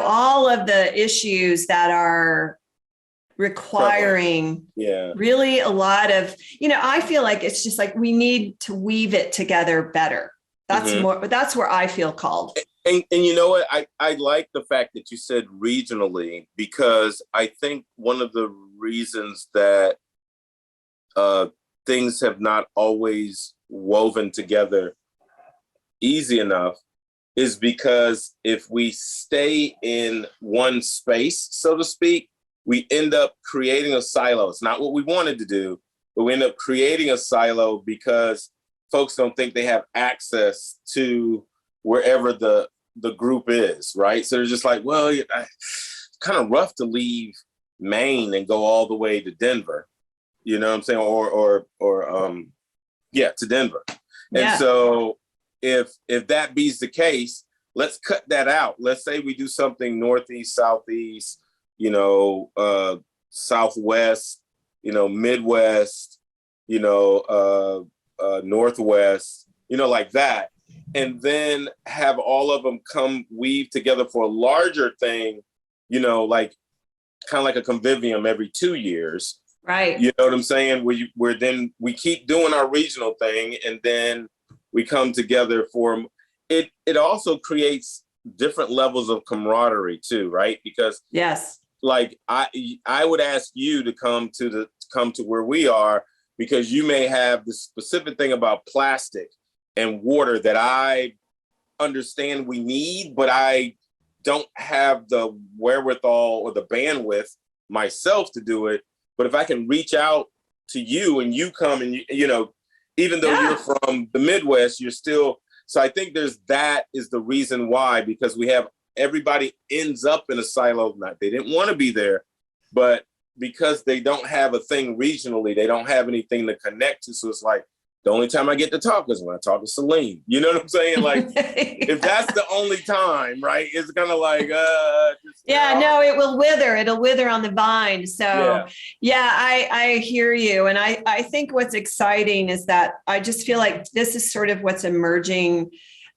all of the issues that are requiring really a lot of, I feel like it's just like we need to weave it together better. That's where I feel called. And you know what? I like the fact that you said regionally, because I think one of the reasons that things have not always woven together easy enough is because if we stay in one space, so to speak, we end up creating a silo. It's not what we wanted to do, but we end up creating a silo because folks don't think they have access to wherever the group is, right? So they're just like, well, it's kind of rough to leave Maine and go all the way to Denver, you know what I'm saying? Or to Denver. And so if that be the case, let's cut that out. Let's say we do something northeast, southeast, southwest, Midwest, Northwest, like that. And then have all of them come weave together for a larger thing, like kind of like a convivium every 2 years. Right. You know what I'm saying? Where then we keep doing our regional thing, and then we come together for it. It also creates different levels of camaraderie too, right? Because like I would ask you to come to where we are, because you may have the specific thing about plastic and water that I understand we need, but I don't have the wherewithal or the bandwidth myself to do it. But if I can reach out to you and you come and even though you're from the Midwest, you're still, so I think that is the reason why, because we have everybody ends up in a silo. Not they didn't want to be there, but because they don't have a thing regionally, they don't have anything to connect to. So it's like, the only time I get to talk is when I talk to Seleyn. You know what I'm saying? Like, if that's the only time, right? It's kind of like, no, it will wither. It'll wither on the vine. So I hear you. And I think what's exciting is that I just feel like this is sort of what's emerging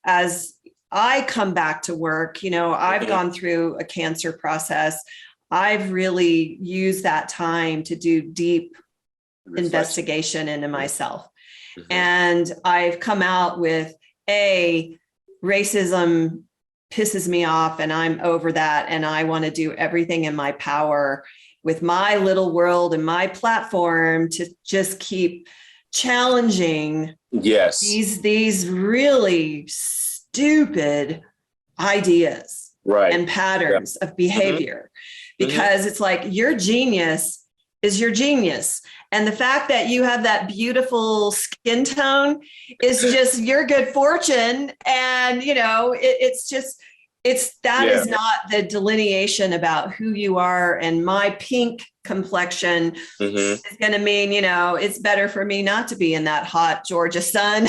as I come back to work. I've gone through a cancer process. I've really used that time to do deep investigation into myself. And I've come out with racism pisses me off and I'm over that. And I want to do everything in my power with my little world and my platform to just keep challenging these really stupid ideas and patterns of behavior. Because it's like your genius is your genius. And the fact that you have that beautiful skin tone is just your good fortune. And, that is not the delineation about who you are. And my pink complexion is going to mean, it's better for me not to be in that hot Georgia sun.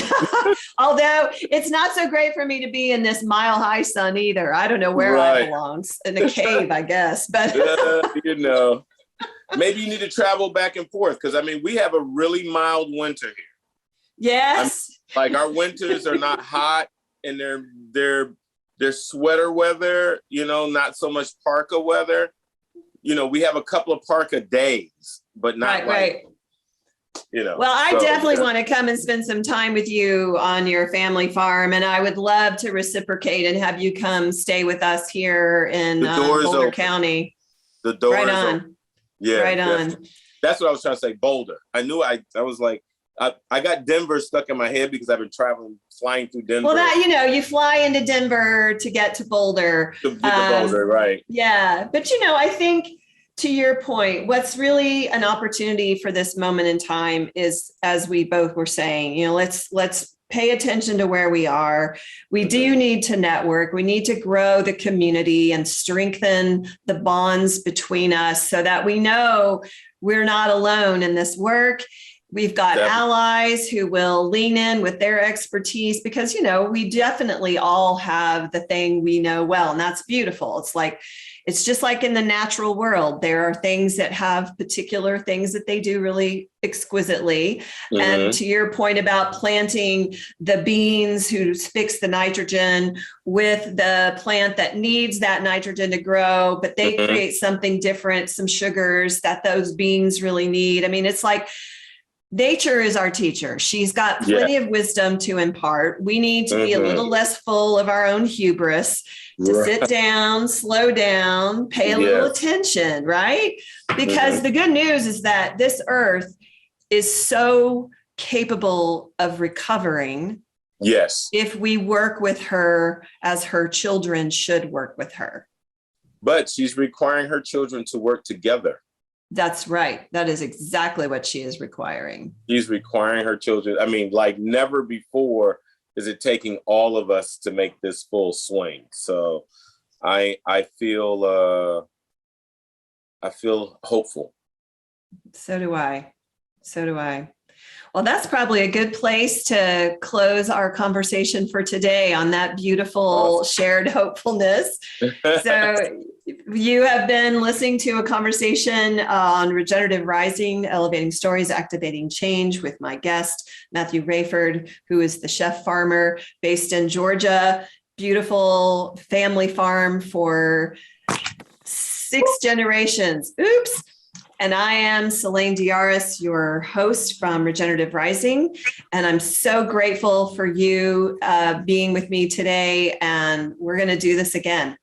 Although it's not so great for me to be in this mile-high sun either. I don't know where I belong, in a cave, I guess. But maybe you need to travel back and forth, because we have a really mild winter here. Yes. Like our winters are not hot, and they're sweater weather, you know, not so much parka weather. You know, we have a couple of parka days, but not right. You know. Well, I definitely want to come and spend some time with you on your family farm, and I would love to reciprocate and have you come stay with us here in Boulder County. The door right is on. open. Yeah, right on. That's what I was trying to say. Boulder. I knew I was like, I got Denver stuck in my head because I've been flying through Denver. Well, that, you know, you fly into Denver to get to Boulder. To get to Boulder, right. Yeah. But, you know, I think to your point, what's really an opportunity for this moment in time is, as we both were saying, you know, let's pay attention to where we are. We do need to network. We need to grow the community and strengthen the bonds between us so that we know we're not alone in this work. We've got allies who will lean in with their expertise because, you know, we definitely all have the thing we know well, and that's beautiful. It's just like in the natural world. There are things that have particular things that they do really exquisitely. Mm-hmm. And to your point about planting the beans who fix the nitrogen with the plant that needs that nitrogen to grow, but they create something different, some sugars that those beans really need. I mean, it's like, nature is our teacher. She's got plenty of wisdom to impart. We need to be a little less full of our own hubris, to sit down, slow down, pay a little attention, right? Because the good news is that this earth is so capable of recovering. Yes. If we work with her as her children should work with her. But she's requiring her children to work together. That's right. That is exactly what she is requiring. She's requiring her children. I mean, like never before is it taking all of us to make this full swing. So I feel hopeful. So do I. Well, that's probably a good place to close our conversation for today on that beautiful shared hopefulness. So you have been listening to a conversation on Regenerative Rising Elevating Stories, Activating Change with my guest, Matthew Raiford, who is the chef farmer based in Georgia. Beautiful family farm for 6 generations. Oops. And I am Seleyn DeYarus, your host from Regenerative Rising. And I'm so grateful for you being with me today. And we're going to do this again.